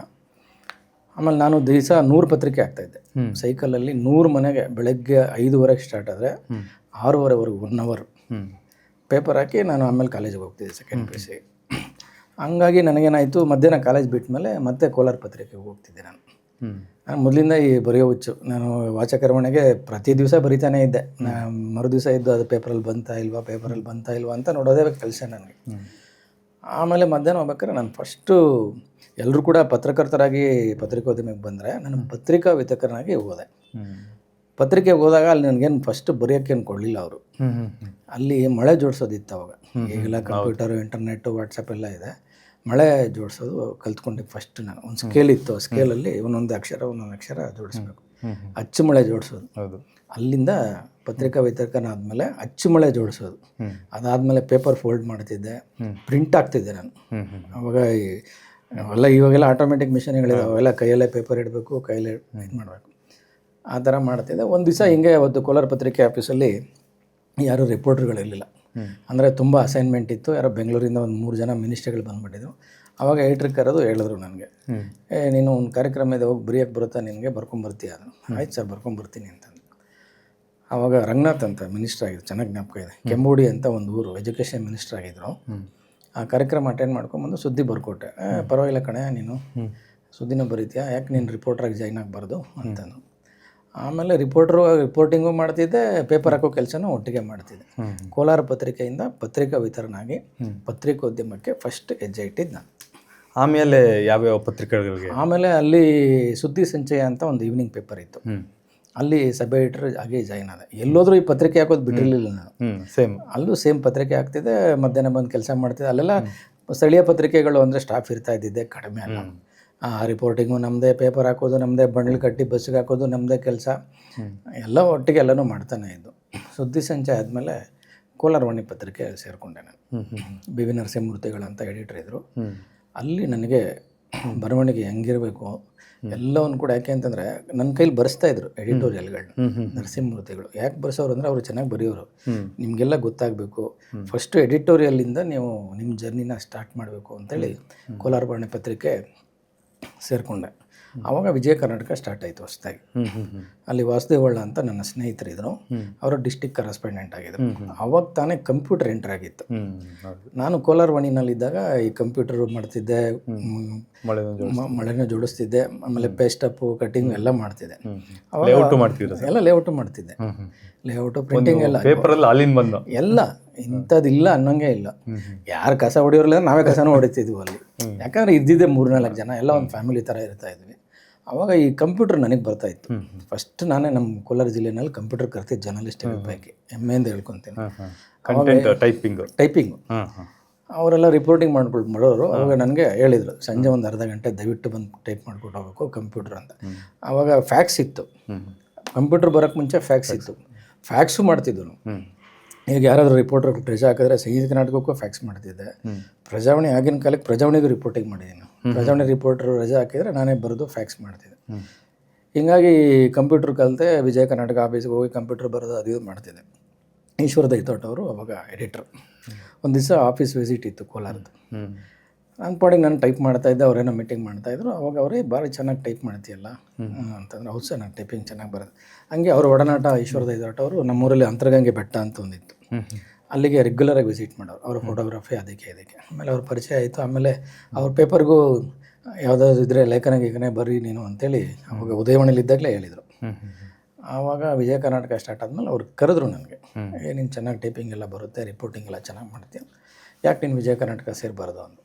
ಆಮೇಲೆ ನಾನು ದಿವಸ 100 ಪತ್ರಿಕೆ ಹಾಕ್ತಾಯಿದ್ದೆ ಸೈಕಲಲ್ಲಿ. 100 ಮನೆಗೆ ಬೆಳಗ್ಗೆ 5:30 ಸ್ಟಾರ್ಟ್ ಆದರೆ 6:30ವರೆಗೂ 1 ಅವರ್ ಪೇಪರ್ ಹಾಕಿ ನಾನು ಆಮೇಲೆ ಕಾಲೇಜಿಗೆ ಹೋಗ್ತಿದ್ದೆ ಸೆಕೆಂಡ್ PUC. ಹಂಗಾಗಿ ನನಗೇನಾಯಿತು, ಮಧ್ಯಾಹ್ನ ಕಾಲೇಜ್ ಬಿಟ್ಟ ಮೇಲೆ ಮತ್ತೆ ಕೋಲಾರ ಪತ್ರಿಕೆಗೆ ಹೋಗ್ತಿದ್ದೆ ನಾನು. ಮೊದಲಿಂದ ಈ ಬರೆಯೋ ಹುಚ್ಚು. ನಾನು ವಾಚಕರ್ಮಣೆಗೆ ಪ್ರತಿ ದಿವಸ ಬರಿತಾನೇ ಇದ್ದೆ. ಮರು ದಿವಸ ಇದ್ದು ಅದು ಪೇಪರಲ್ಲಿ ಬಂತಾ ಇಲ್ವಾ ಅಂತ ನೋಡೋದೇ ಕೆಲಸ ನನಗೆ. ಆಮೇಲೆ ಮಧ್ಯಾಹ್ನ ಹೋಗ್ಬೇಕಾದ್ರೆ ನಾನು ಫಸ್ಟು ಎಲ್ಲರೂ ಕೂಡ ಪತ್ರಕರ್ತರಾಗಿ ಪತ್ರಿಕೋದ್ಯಮಕ್ಕೆ ಬಂದರೆ ನಾನು ಪತ್ರಿಕಾ ವಿತರಕನಾಗಿ ಹೋದೆ. ಪತ್ರಿಕೆಗೆ ಹೋದಾಗ ಅಲ್ಲಿ ನನಗೇನು ಫಸ್ಟ್ ಬರೆಯೋಕ್ಕೇನು ಕೊಡಲಿಲ್ಲ ಅವರು. ಅಲ್ಲಿ ಮಳೆ ಜೋಡಿಸೋದಿತ್ತು ಅವಾಗ. ಈಗೆಲ್ಲ ಕಂಪ್ಯೂಟರು, ಇಂಟರ್ನೆಟ್ಟು, ವಾಟ್ಸಪ್ ಎಲ್ಲ ಇದೆ. ಮಳೆ ಜೋಡಿಸೋದು ಕಲ್ತ್ಕೊಂಡಿದ್ದು ಫಸ್ಟ್ ನಾನು. ಒಂದು ಸ್ಕೇಲ್ ಇತ್ತು. ಆ ಸ್ಕೇಲಲ್ಲಿ ಒಂದೊಂದು ಅಕ್ಷರ ಜೋಡಿಸ್ಬೇಕು. ಅಚ್ಚು ಮಳೆ ಜೋಡಿಸೋದು. ಅಲ್ಲಿಂದ ಪತ್ರಿಕಾ ವಿತರಕನಾದ್ಮೇಲೆ ಅಚ್ಚು ಮಳೆ ಜೋಡಿಸೋದು. ಅದಾದಮೇಲೆ ಪೇಪರ್ ಫೋಲ್ಡ್ ಮಾಡ್ತಿದ್ದೆ, ಪ್ರಿಂಟ್ ಆಗ್ತಿದ್ದೆ ನಾನು. ಅವಾಗ ಇವಾಗೆಲ್ಲ ಆಟೋಮೆಟಿಕ್ ಮಿಷನ್ಗಳಿದೆ. ಅವೆಲ್ಲ ಕೈಯಲ್ಲೇ ಪೇಪರ್ ಇಡಬೇಕು, ಕೈಯಲ್ಲೇ ಇದು ಮಾಡಬೇಕು. ಆ ಥರ ಮಾಡ್ತಿದ್ದೆ. ಒಂದು ದಿವಸ ಹಿಂಗೆ ಅವತ್ತು ಕೋಲಾರ ಪತ್ರಿಕೆ ಆಫೀಸಲ್ಲಿ ಯಾರೂ ರಿಪೋರ್ಟ್ರ್ಗಳಿರಲಿಲ್ಲ. ಅಂದರೆ ತುಂಬ ಅಸೈನ್ಮೆಂಟ್ ಇತ್ತು. ಯಾರೋ ಬೆಂಗಳೂರಿಂದ ಒಂದು 3 ಜನ ಮಿನಿಸ್ಟ್ರಿಗಳು ಬಂದುಬಿಟ್ಟಿದ್ರು. ಆವಾಗ ಎಡಿಟ್ರ್ ಕರೆದು ಹೇಳಿದ್ರು ನನಗೆ, ನೀನು ಒಂದು ಕಾರ್ಯಕ್ರಮ ಇದೆ, ಹೋಗಿ ಬರೆಯೋಕ್ಕೆ ಬರುತ್ತಾ ನಿನಗೆ, ಬರ್ಕೊಂಬರ್ತೀಯ? ಅದು ಆಯ್ತು ಸರ್ ಬರ್ಕೊಂಬರ್ತೀನಿ ಅಂತಂದು. ಆವಾಗ ರಂಗನಾಥ್ ಅಂತ ಮಿನಿಸ್ಟ್ರ್ ಆಗಿದ್ರು, ಚೆನ್ನಾಗಿ ಜ್ಞಾಪಕ ಇದೆ. ಕೆಂಬೋಡಿ ಅಂತ ಒಂದು ಊರು, ಎಜುಕೇಷನ್ ಮಿನಿಸ್ಟ್ರ್ ಆಗಿದ್ದರು. ಆ ಕಾರ್ಯಕ್ರಮ ಅಟೆಂಡ್ ಮಾಡ್ಕೊಂಬಂದು ಸುದ್ದಿ ಬರ್ಕೊಟ್ಟೆ. ಪರವಾಗಿಲ್ಲ ಕಣೆ, ನೀನು ಸುದ್ದಿನ ಬರೀತೀಯಾ, ಯಾಕೆ ನೀನು ರಿಪೋರ್ಟ್ರಾಗಿ ಜಾಯ್ನ್ ಆಗಬಾರ್ದು ಅಂತಂದು. ಆಮೇಲೆ ರಿಪೋರ್ಟಿಂಗು ಮಾಡ್ತಿದ್ದೆ, ಪೇಪರ್ ಹಾಕೋ ಕೆಲಸನೂ ಒಟ್ಟಿಗೆ ಮಾಡ್ತಿದ್ದೆ. ಕೋಲಾರ ಪತ್ರಿಕೆಯಿಂದ ಪತ್ರಿಕಾ ವಿತರನಾಗಿ ಪತ್ರಿಕೋದ್ಯಮಕ್ಕೆ ಫಸ್ಟ್ ಹೆಜ್ಜೆ ಇಟ್ಟಿದ್ದು ನಾನು. ಆಮೇಲೆ ಯಾವ್ಯಾವ ಪತ್ರಿಕೆಗಳಿಗೆ? ಆಮೇಲೆ ಅಲ್ಲಿ ಸುದ್ದಿ ಸಂಚಯ ಅಂತ ಒಂದು ಈವ್ನಿಂಗ್ ಪೇಪರ್ ಇತ್ತು. ಅಲ್ಲಿ ಸಬ್ ಎಡಿಟರ್ ಆಗಿ ಜಾಯ್ನ್ ಆದೆ. ಎಲ್ಲೋದ್ರೂ ಈ ಪತ್ರಿಕೆ ಹಾಕೋದು ಬಿಟ್ಟಿರಲಿಲ್ಲ ನಾನು. ಅಲ್ಲೂ ಸೇಮ್ ಪತ್ರಿಕೆ ಹಾಕ್ತಿದ್ದೆ, ಮಧ್ಯಾಹ್ನ ಬಂದು ಕೆಲಸ ಮಾಡ್ತಿದ್ದೆ. ಅಲ್ಲೆಲ್ಲ ಸ್ಥಳೀಯ ಪತ್ರಿಕೆಗಳು ಅಂದರೆ ಸ್ಟಾಫ್ ಇರ್ತಾ ಇದ್ದಿದ್ದೆ ಕಡಿಮೆ ಅಲ್ಲ. ರಿಪೋರ್ಟಿಂಗು ನಮ್ಮದೇ, ಪೇಪರ್ ಹಾಕೋದು ನಮ್ಮದೇ, ಬಂಡ್ಲು ಕಟ್ಟಿ ಬಸ್ಸಿಗೆ ಹಾಕೋದು ನಮ್ಮದೇ ಕೆಲಸ, ಎಲ್ಲ ಒಟ್ಟಿಗೆ ಎಲ್ಲನೂ ಮಾಡ್ತಾನೆ ಇದ್ದು. ಸುದ್ದಿ ಸಂಚಯ ಆದಮೇಲೆ ಕೋಲಾರವಾಣಿ ಪತ್ರಿಕೆ ಸೇರಿಕೊಂಡೆ ನಾನು. BV ನರಸಿಂಹಮೂರ್ತಿಗಳಂತ ಎಡಿಟರ್ ಇದ್ದರು. ಅಲ್ಲಿ ನನಗೆ ಬರವಣಿಗೆ ಹೆಂಗಿರಬೇಕು ಎಲ್ಲವನ್ನು ಕೂಡ, ಯಾಕೆ ಅಂತಂದರೆ ನನ್ನ ಕೈಲಿ ಬರೆಸ್ತಾಯಿದ್ರು ಎಡಿಟೋರಿಯಲ್ಗಳನ್ನ ನರಸಿಂಹಮೂರ್ತಿಗಳು. ಯಾಕೆ ಬರೆಸೋರು ಅಂದರೆ ಅವರು ಚೆನ್ನಾಗಿ ಬರೆಯೋರು. ನಿಮಗೆಲ್ಲ ಗೊತ್ತಾಗಬೇಕು, ಫಸ್ಟು ಎಡಿಟೋರಿಯಲ್ಲಿಂದ ನೀವು ನಿಮ್ಮ ಜರ್ನಿನ ಸ್ಟಾರ್ಟ್ ಮಾಡಬೇಕು ಅಂತೇಳಿ ಕೋಲಾರವಾಣಿ ಪತ್ರಿಕೆ ಸೇರಿಕೊಂಡೆ. ಆವಾಗ ವಿಜಯ ಕರ್ನಾಟಕ ಸ್ಟಾರ್ಟ್ ಆಯಿತು ಹೊಸದಾಗಿ. ಅಲ್ಲಿ ವಾಸುದೇವಳ್ಳ ಅಂತ ನನ್ನ ಸ್ನೇಹಿತರಿದ್ರು, ಅವರು ಡಿಸ್ಟಿಕ್ ಕರೆಸ್ಪಾಂಡೆಂಟ್ ಆಗಿದ್ರು. ಅವಾಗ ತಾನೇ ಕಂಪ್ಯೂಟರ್ ಎಂಟರ್ ಆಗಿತ್ತು. ನಾನು ಕೋಲಾರವಾಣಿನಲ್ಲಿದ್ದಾಗ ಈ ಕಂಪ್ಯೂಟರ್ ಮಾಡ್ತಿದ್ದೆ, ಮಳೆನೂ ಜೋಡಿಸ್ತಿದ್ದೆ, ಆಮೇಲೆ ಪೇಸ್ಟಪ್ಪು, ಕಟ್ಟಿಂಗ್ ಎಲ್ಲ ಮಾಡ್ತಿದ್ದೆ. ಎಲ್ಲ ಲೇಔಟು ಮಾಡ್ತಿದ್ದೆ. ಲೇಔಟು, ಪ್ರಿಂಟಿಂಗ್ ಎಲ್ಲ ಎಲ್ಲ ಇಂಥದ್ದಿಲ್ಲ ಅನ್ನೋಂಗೆ ಇಲ್ಲ. ಯಾರು ಕಸ ಹೊಡಿಯೋರಿಲ್ಲ, ನಾವೇ ಕಸನೂ ಹೊಡಿತಿದ್ವಿ ಅಲ್ಲಿ. ಯಾಕಂದರೆ ಇದ್ದಿದ್ದೆ 3-4 ಜನ, ಎಲ್ಲ ಒಂದು ಫ್ಯಾಮಿಲಿ ಥರ ಇರ್ತಾ ಇದ್ವಿ. ಆವಾಗ ಈ ಕಂಪ್ಯೂಟರ್ ನನಗೆ ಬರ್ತಾಯಿತ್ತು. ಫಸ್ಟ್ ನಾನೇ ನಮ್ಮ ಕೋಲಾರ ಜಿಲ್ಲೆನಲ್ಲಿ ಕಂಪ್ಯೂಟರ್ ಕರ್ತಿದ್ದೆ ಜರ್ನಲಿಸ್ಟ್ ಪೈಕಿ, ಹೆಮ್ಮೆಯಿಂದ ಹೇಳ್ಕೊತೀನಿ. ಟೈಪಿಂಗು ಅವರೆಲ್ಲ ರಿಪೋರ್ಟಿಂಗ್ ಮಾಡೋರು. ಅವಾಗ ನನಗೆ ಹೇಳಿದರು, ಸಂಜೆ ಒಂದು ಅರ್ಧ ಗಂಟೆ ದಯವಿಟ್ಟು ಬಂದು ಟೈಪ್ ಮಾಡ್ಕೊಟ್ಟು ಹೋಗ್ಬೇಕು ಕಂಪ್ಯೂಟರ್ ಅಂತ. ಆವಾಗ ಫ್ಯಾಕ್ಸ್ ಇತ್ತು, ಕಂಪ್ಯೂಟರ್ ಬರೋಕ್ಕೆ ಮುಂಚೆ ಫ್ಯಾಕ್ಸ್ ಇತ್ತು. ಫ್ಯಾಕ್ಸು ಮಾಡ್ತಿದ್ದು. ಈಗ ಯಾರಾದರೂ ರಿಪೋರ್ಟರ್ ರಜೆ ಹಾಕಿದ್ರೆ ಸಂಗೀತ ಕರ್ನಾಟಕಕ್ಕೂ ಫ್ಯಾಕ್ಸ್ ಮಾಡ್ತಿದ್ದೆ. ಪ್ರಜಾವಾಣಿ ಆಗಿನ ಕಾಲಕ್ಕೆ ಪ್ರಜಾವಾಣಿಗೂ ರಿಪೋರ್ಟಿಂಗ್ ಮಾಡಿದ್ದೀನಿ. ಪ್ರಜಾವಾಣಿ ರಿಪೋರ್ಟರ್ ರಜೆ ಹಾಕಿದರೆ ನಾನೇ ಬರೆದು ಫ್ಯಾಕ್ಸ್ ಮಾಡ್ತಿದ್ದೆ. ಹೀಗಾಗಿ ಕಂಪ್ಯೂಟರ್ ಕಲಿತೆ. ವಿಜಯ ಕರ್ನಾಟಕ ಆಫೀಸ್ಗೆ ಹೋಗಿ ಕಂಪ್ಯೂಟರ್ ಬರೋದು ಅದು ಇದು ಮಾಡ್ತಿದ್ದೆ. ಈಶ್ವರ ದೈತೋಟ ಅವರು ಅವಾಗ ಎಡಿಟ್ರು. ಒಂದು ದಿವಸ ಆಫೀಸ್ ವಿಸಿಟ್ ಇತ್ತು ಕೋಲಾರದ್ದು. ನನ್ನ ಪಾಡಿಗೆ ನಾನು ಟೈಪ್ ಮಾಡ್ತಾಯಿದ್ದೆ, ಅವರೇನೋ ಮೀಟಿಂಗ್ ಮಾಡ್ತಾಯಿದ್ರು. ಅವಾಗ ಅವರೇ ಭಾರಿ ಚೆನ್ನಾಗಿ ಟೈಪ್ ಮಾಡ್ತೀಯಲ್ಲ ಅಂತಂದ್ರೆ, ಹೌದು ಸರ್ ನಾನು ಟೈಪಿಂಗ್ ಚೆನ್ನಾಗಿ ಬರೋದು. ಹಂಗೆ ಅವ್ರ ಒಡನಾಟ ಈಶ್ವರ ದೈತೋಟ ಅವರು ನಮ್ಮೂರಲ್ಲಿ ಅಂತರಗಂಗೆ ಬೆಟ್ಟ ಅಂತ ಒಂದಿತ್ತು, ಅಲ್ಲಿಗೆ ರೆಗ್ಯುಲರಾಗಿ ವಿಸಿಟ್ ಮಾಡೋರು. ಅವ್ರ ಫೋಟೋಗ್ರಫಿ ಅದಕ್ಕೆ. ಆಮೇಲೆ ಅವ್ರ ಪರಿಚಯ ಆಯಿತು. ಆಮೇಲೆ ಅವ್ರ ಪೇಪರ್ಗೂ ಯಾವುದಾದ್ರು ಇದ್ದರೆ ಲೇಖನ ಬರ್ರಿ ನೀನು ಅಂತೇಳಿ ಅವಾಗ ಉದಯವಾಣಿಲಿದ್ದಾಗಲೇ ಹೇಳಿದರು. ಆವಾಗ ವಿಜಯ ಕರ್ನಾಟಕ ಸ್ಟಾರ್ಟ್ ಆದಮೇಲೆ ಅವ್ರು ಕರೆದ್ರು ನನಗೆ, ನೀನು ಚೆನ್ನಾಗಿ ಟೈಪಿಂಗ್ ಎಲ್ಲ ಬರುತ್ತೆ, ರಿಪೋರ್ಟಿಂಗ್ ಎಲ್ಲ ಚೆನ್ನಾಗಿ ಮಾಡ್ತೀಯ, ಯಾಕೆ ನೀನು ವಿಜಯ ಕರ್ನಾಟಕ ಸೇರಬಾರ್ದು ಅಂದರು.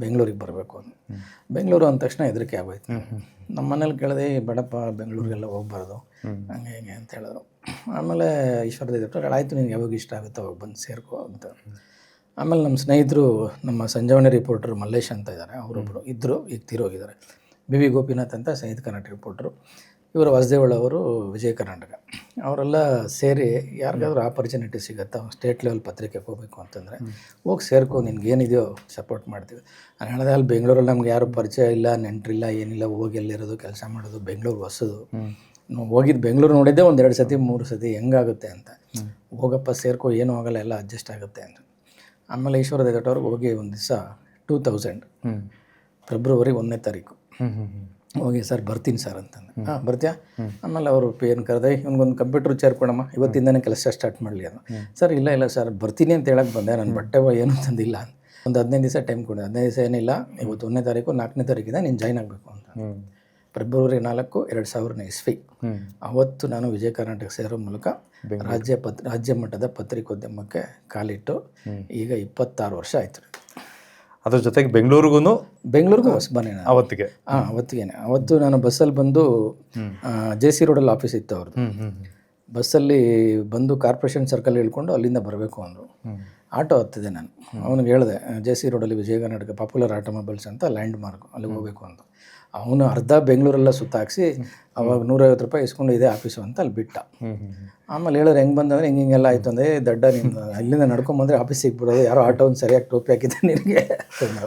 ಬೆಂಗಳೂರಿಗೆ ಬರಬೇಕು ಅಂತ. ಬೆಂಗಳೂರು ಅಂದ ತಕ್ಷಣ ಹೆದರಿಕೆ ಆಗೋಯ್ತು. ನಮ್ಮ ಮನೇಲಿ ಕೇಳಿದೆ, ಬೇಡಪ್ಪ ಬೆಂಗಳೂರಿಗೆಲ್ಲ ಹೋಗ್ಬಾರ್ದು ಹಂಗೆ ಹಿಂಗೆ ಅಂತ ಹೇಳಿದ್ರು. ಆಮೇಲೆ ಈಶ್ವರದೇವ್ರು ಆಯಿತು, ನಿನ್ಗೆ ಯಾವಾಗ ಇಷ್ಟ ಆಗುತ್ತೋ ಅವಾಗ ಬಂದು ಸೇರ್ಕೋ ಅಂತ. ಆಮೇಲೆ ನಮ್ಮ ಸ್ನೇಹಿತರು, ನಮ್ಮ ಸಂಜೀವನಿ ರಿಪೋರ್ಟರ್ ಮಲ್ಲೇಶ್ ಅಂತ ಇದ್ದಾರೆ, ಅವರೊಬ್ಬರು ಇದ್ದರು, ಈಗ ತೀರೋಗಿದ್ದಾರೆ. ಬಿ ವಿ ಗೋಪಿನಾಥ್ ಅಂತ ಸಂಗೀತ ಕರ್ನಾಟಕ ರಿಪೋರ್ಟ್ರು, ಇವರು ವಾಸುದೇವಳ್ಳ ಅವರು ವಿಜಯ ಕರ್ನಾಟಕ. ಅವರೆಲ್ಲ ಸೇರಿ ಯಾರಿಗಾದ್ರೂ ಆಪರ್ಚುನಿಟಿ ಸಿಗುತ್ತಾ ಸ್ಟೇಟ್ ಲೆವೆಲ್ ಪತ್ರಿಕೆಗೆ ಹೋಗಬೇಕು ಅಂತಂದರೆ ಹೋಗಿ ಸೇರ್ಕೊ, ನಿನ್ಗೇನಿದೆಯೋ ಸಪೋರ್ಟ್ ಮಾಡ್ತೀವಿ. ನಾನು ಹೇಳಿದೆ, ಅಲ್ಲಿ ಬೆಂಗಳೂರಲ್ಲಿ ನಮ್ಗೆ ಯಾರು ಪರಿಚಯ ಇಲ್ಲ, ನೆಂಟರಿಲ್ಲ, ಏನಿಲ್ಲ, ಹೋಗಿ ಎಲ್ಲಿರೋದು, ಕೆಲಸ ಮಾಡೋದು, ಬೆಂಗಳೂರು ಹೊಸದು. ನಾವು ಹೋಗಿದ್ದು ಬೆಂಗಳೂರು ನೋಡಿದ್ದೆ 1-2 ಸತಿ 3 ಸತಿ, ಹೆಂಗಾಗುತ್ತೆ ಅಂತ. ಹೋಗಪ್ಪ ಸೇರ್ಕೊ, ಏನೂ ಆಗಲ್ಲ, ಎಲ್ಲ ಅಡ್ಜಸ್ಟ್ ಆಗುತ್ತೆ ಅಂತ. ಆಮೇಲೆ ಈಶ್ವರ ದೇಗಟ್ಟವ್ರಿಗೆ ಹೋಗಿ ಒಂದು ದಿವಸ 2000 ಫೆಬ್ರವರಿ 1ನೇ ತಾರೀಕು ಹೋಗಿ, ಸರ್ ಬರ್ತೀನಿ ಸರ್ ಅಂತಂದು. ಹಾಂ ಬರ್ತೀಯಾ? ಆಮೇಲೆ ಅವರು ಏನು ಕರೆದೆ, ಇವ್ನಿಗೊಂದು ಕಂಪ್ಯೂಟ್ರ್ ಚೇರ್ ಕೊಡಮ್ಮ, ಇವತ್ತಿಂದನೇ ಕೆಲಸ ಸ್ಟಾರ್ಟ್ ಮಾಡಲಿ ಅದು. ಸರ್ ಇಲ್ಲ ಸರ್ ಬರ್ತೀನಿ ಅಂತ ಹೇಳಕ್ಕೆ ಬಂದೆ, ನನ್ನ ಬಟ್ಟೆ ಏನೂ ತಂದಿಲ್ಲ. ಒಂದು 15 ದಿವಸ ಟೈಮ್ ಕೊಡಿ. 15 ದಿವಸ ಏನಿಲ್ಲ, ಇವತ್ತು 1ನೇ ತಾರೀಕು 4ನೇ ತಾರೀಕಿದೆ ನೀನು ಜಾಯ್ನ್ ಆಗಬೇಕು ಅಂತ. ಫೆಬ್ರವರಿ 4, 2000 ಇಸ್ವಿ. ಅವತ್ತು ನಾನು ವಿಜಯ ಕರ್ನಾಟಕ ಸೇರೋ ಮೂಲಕ ರಾಜ್ಯ ಮಟ್ಟದ ಪತ್ರಿಕೋದ್ಯಮಕ್ಕೆ ಕಾಲಿಟ್ಟು ಈಗ 26 ವರ್ಷ ಆಯಿತು. ಅದ್ರ ಜೊತೆಗೆ ಬೆಂಗಳೂರಿಗೂ ಹೊಸಬನೇ ನಾನು ಅವತ್ತಿಗೆ. ಅವತ್ತಿಗೇನೆ. ಅವತ್ತು ನಾನು ಬಸ್ಸಲ್ಲಿ ಬಂದು JC ರೋಡಲ್ಲಿ ಆಫೀಸ್ ಇತ್ತು ಅವ್ರದ್ದು. ಬಸ್ಸಲ್ಲಿ ಬಂದು ಕಾರ್ಪೊರೇಷನ್ ಸರ್ಕಲ್ ಹೇಳ್ಕೊಂಡು ಅಲ್ಲಿಂದ ಬರಬೇಕು ಅಂದರು. ಆಟೋ ಹತ್ತಿದೆ ನಾನು. ಅವನಿಗೆ ಹೇಳಿದೆ, JC ರೋಡಲ್ಲಿ ವಿಜಯ ಕರ್ನಾಟಕ ಪಾಪ್ಯುಲರ್ ಆಟೋಮೊಬೈಲ್ಸ್ ಅಂತ ಲ್ಯಾಂಡ್ ಮಾರ್ಕ್, ಅಲ್ಲಿಗೆ ಹೋಗಬೇಕು ಅಂತ. ಅವನು ಅರ್ಧ ಬೆಂಗಳೂರೆಲ್ಲ ಸುತ್ತಾಕ್ಸಿ ಅವಾಗ 150 ರೂಪಾಯಿ ಇಸ್ಕೊಂಡು ಇದೇ ಆಫೀಸು ಅಂತ ಅಲ್ಲಿ ಬಿಟ್ಟ. ಆಮೇಲೆ ಹೇಳಿದ್ರೆ ಹೆಂಗೆ ಬಂದಂದ್ರೆ ಹಿಂಗೆಲ್ಲ ಆಯಿತು ಅಂದರೆ, ದಡ್ಡ ನೀನು ಅಲ್ಲಿಂದ ನಡ್ಕೊಂಬಂದರೆ ಆಫೀಸ್ ಸಿಗ್ಬಿಡೋದು, ಯಾರೋ ಆಟೋ ಒಂದು ಸರಿಯಾಗಿ ಟೋಪಿ ಹಾಕಿದ್ದೆ ನಿನಗೆ.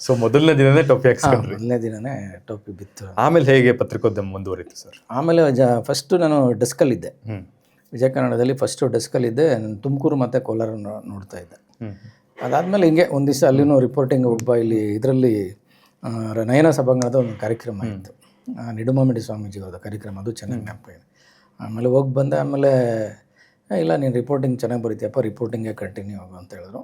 ಸೊ ಮೊದಲನೇ ದಿನನೇ ಟೋಪಿ ಹಾಕ್ಸ್ಕೊಂಡ್ರಿ? ಮೊದಲನೇ ದಿನನೇ ಟೋಪಿ ಬಿತ್ತು. ಆಮೇಲೆ ಹೇಗೆ ಪತ್ರಿಕೋದ್ಯಮ ಮುಂದುವರಿತು ಸರ್? ಆಮೇಲೆ ಫಸ್ಟು ನಾನು ಡೆಸ್ಕಲ್ಲಿದ್ದೆ, ವಿಜಯ ಕನ್ನಡದಲ್ಲಿ ಫಸ್ಟು ಡೆಸ್ಕಲ್ಲಿದ್ದೆ. ನಾನು ತುಮಕೂರು ಮತ್ತು ಕೋಲಾರ ನೋಡ್ತಾ ಇದ್ದೆ. ಅದಾದಮೇಲೆ ಹಿಂಗೆ ಒಂದು ದಿವಸ ಅಲ್ಲಿನೂ ರಿಪೋರ್ಟಿಂಗ್ ಒಬ್ಬ ಇಲ್ಲಿ ಇದರಲ್ಲಿ ನಯನ ಸಭಾಂಗಣದ ಒಂದು ಕಾರ್ಯಕ್ರಮ ಇತ್ತು, ನಿಡುಮಾಮಿಡಿ ಸ್ವಾಮೀಜಿ ಅವ್ರದ್ದು ಕಾರ್ಯಕ್ರಮ, ಅದು ಚೆನ್ನಾಗಿ ಜ್ಞಾಪಕ ಇದೆ. ಆಮೇಲೆ ಹೋಗಿ ಬಂದೆ. ಆಮೇಲೆ ಇಲ್ಲ ನೀನು ರಿಪೋರ್ಟಿಂಗ್ ಚೆನ್ನಾಗಿ ಬರೀತೀಯಪ್ಪ, ರಿಪೋರ್ಟಿಂಗೇ ಕಂಟಿನ್ಯೂ ಆಗು ಅಂತ ಹೇಳಿದ್ರು.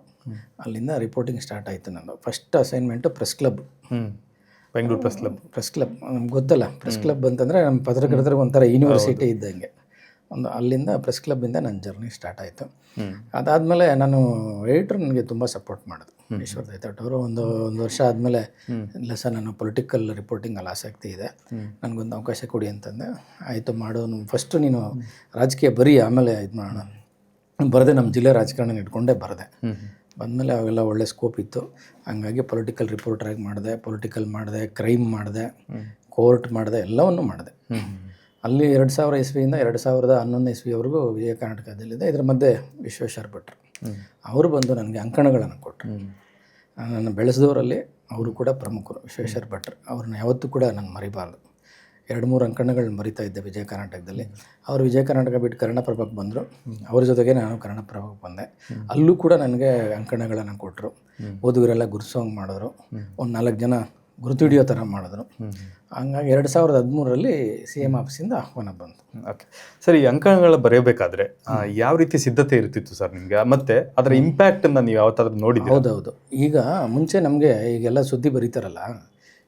ಅಲ್ಲಿಂದ ರಿಪೋರ್ಟಿಂಗ್ ಸ್ಟಾರ್ಟ್ ಆಯಿತು ನಂದು. First assignment press club, Bengaluru press club. ನಮ್ಗೆ ಗೊತ್ತಲ್ಲ, ಪ್ರೆಸ್ ಕ್ಲಬ್ ಅಂತಂದರೆ ನಮ್ಮ ಪತ್ರಕರ್ತರಿಗೆ ಒಂಥರ ಯೂನಿವರ್ಸಿಟಿ ಇದ್ದಂಗೆ. ಅಲ್ಲಿಂದ ಪ್ರೆಸ್ ಕ್ಲಬ್ಬಿಂದ ನನ್ನ ಜರ್ನಿ ಸ್ಟಾರ್ಟ್ ಆಯಿತು. ಅದಾದಮೇಲೆ ನಾನು ಎಡಿಟ್ರ್ ನನಗೆ ತುಂಬ ಸಪೋರ್ಟ್ ಮಾಡಿದ್ರು, ಈಶ್ವರ ದೇಗಟ್ಟವರು. ಒಂದು ವರ್ಷ ಆದಮೇಲೆ, ಇಲ್ಲ ಸರ್ ನಾನು ಪೊಲಿಟಿಕಲ್ ರಿಪೋರ್ಟಿಂಗಲ್ಲಿ ಆಸಕ್ತಿ ಇದೆ, ನನಗೊಂದು ಅವಕಾಶ ಕೊಡಿ ಅಂತಂದೆ. ಆಯಿತು ಮಾಡು, ಫಸ್ಟು ನೀನು ರಾಜಕೀಯ ಬರೀ, ಆಮೇಲೆ ಇದು ಮಾಡೋಣ. ಬರದೆ ನಮ್ಮ ಜಿಲ್ಲೆ ರಾಜಕಾರಣ ಇಟ್ಕೊಂಡೇ ಬರದೆ. ಬಂದಮೇಲೆ ಅವೆಲ್ಲ ಒಳ್ಳೆ ಸ್ಕೋಪ್ ಇತ್ತು. ಹಂಗಾಗಿ ಪೊಲಿಟಿಕಲ್ ರಿಪೋರ್ಟ್ರಾಗಿ ಮಾಡಿದೆ, ಪೊಲಿಟಿಕಲ್ ಮಾಡಿದೆ, ಕ್ರೈಮ್ ಮಾಡಿದೆ, ಕೋರ್ಟ್ ಮಾಡಿದೆ, ಎಲ್ಲವನ್ನು ಮಾಡಿದೆ. ಅಲ್ಲಿ 2000 ಇಸ್ವಿಯಿಂದ 2011 ಇಸ್ವಿವರೆಗೂ ವಿಜಯ ಕರ್ನಾಟಕದಲ್ಲಿದೆ. ಇದರ ಮಧ್ಯೆ ವಿಶ್ವೇಶ್ವರ ಭಟ್ರು ಅವರು ಬಂದು ನನಗೆ ಅಂಕಣಗಳನ್ನು ಕೊಟ್ಟರು. ನನ್ನ ಬೆಳೆಸಿದವರಲ್ಲಿ ಅವರು ಕೂಡ ಪ್ರಮುಖರು, ವಿಶ್ವೇಶ್ವರ ಭಟ್ರು. ಅವ್ರನ್ನ ಯಾವತ್ತೂ ಕೂಡ ನಾನು ಮರಿಬಾರ್ದು. 2-3 ಅಂಕಣಗಳನ್ನ ಮರಿತಾ ಇದ್ದೆ ವಿಜಯ ಕರ್ನಾಟಕದಲ್ಲಿ. ಅವರು ವಿಜಯ ಕರ್ನಾಟಕ ಬಿಟ್ಟು ಕನ್ನಡಪ್ರಭಕ್ಕೆ ಬಂದರು. ಅವ್ರ ಜೊತೆಗೆ ನಾನು ಕನ್ನಡಪ್ರಭಕ್ಕೆ ಬಂದೆ. ಅಲ್ಲೂ ಕೂಡ ನನಗೆ ಅಂಕಣಗಳನ್ನು ಕೊಟ್ಟರು. ಓದುಗರೆಲ್ಲ ಗುರುಸೋಂಗೆ ಮಾಡಿದ್ರು. ಒಂದು 4 ಜನ ಗುರುತು ಹಿಡಿಯೋ ಥರ ಮಾಡಿದ್ರು. ಹಂಗಾಗಿ 2013ರಲ್ಲಿ CM ಆಫೀಸಿಂದ ಆಹ್ವಾನ ಬಂತು. ಓಕೆ ಸರ್, ಈ ಅಂಕಣಗಳ ಬರೆಯಬೇಕಾದ್ರೆ ಯಾವ ರೀತಿ ಸಿದ್ಧತೆ ಇರ್ತಿತ್ತು ಸರ್ ನಿಮಗೆ, ಮತ್ತು ಅದರ ಇಂಪ್ಯಾಕ್ಟನ್ನು ನೀವು ಯಾವ ಥರದ್ದು ನೋಡಿದ್ದೀರಿ? ಹೌದೌದು. ಈಗ ಮುಂಚೆ ನಮಗೆ ಈಗೆಲ್ಲ ಸುದ್ದಿ ಬರೀತಾರಲ್ಲ,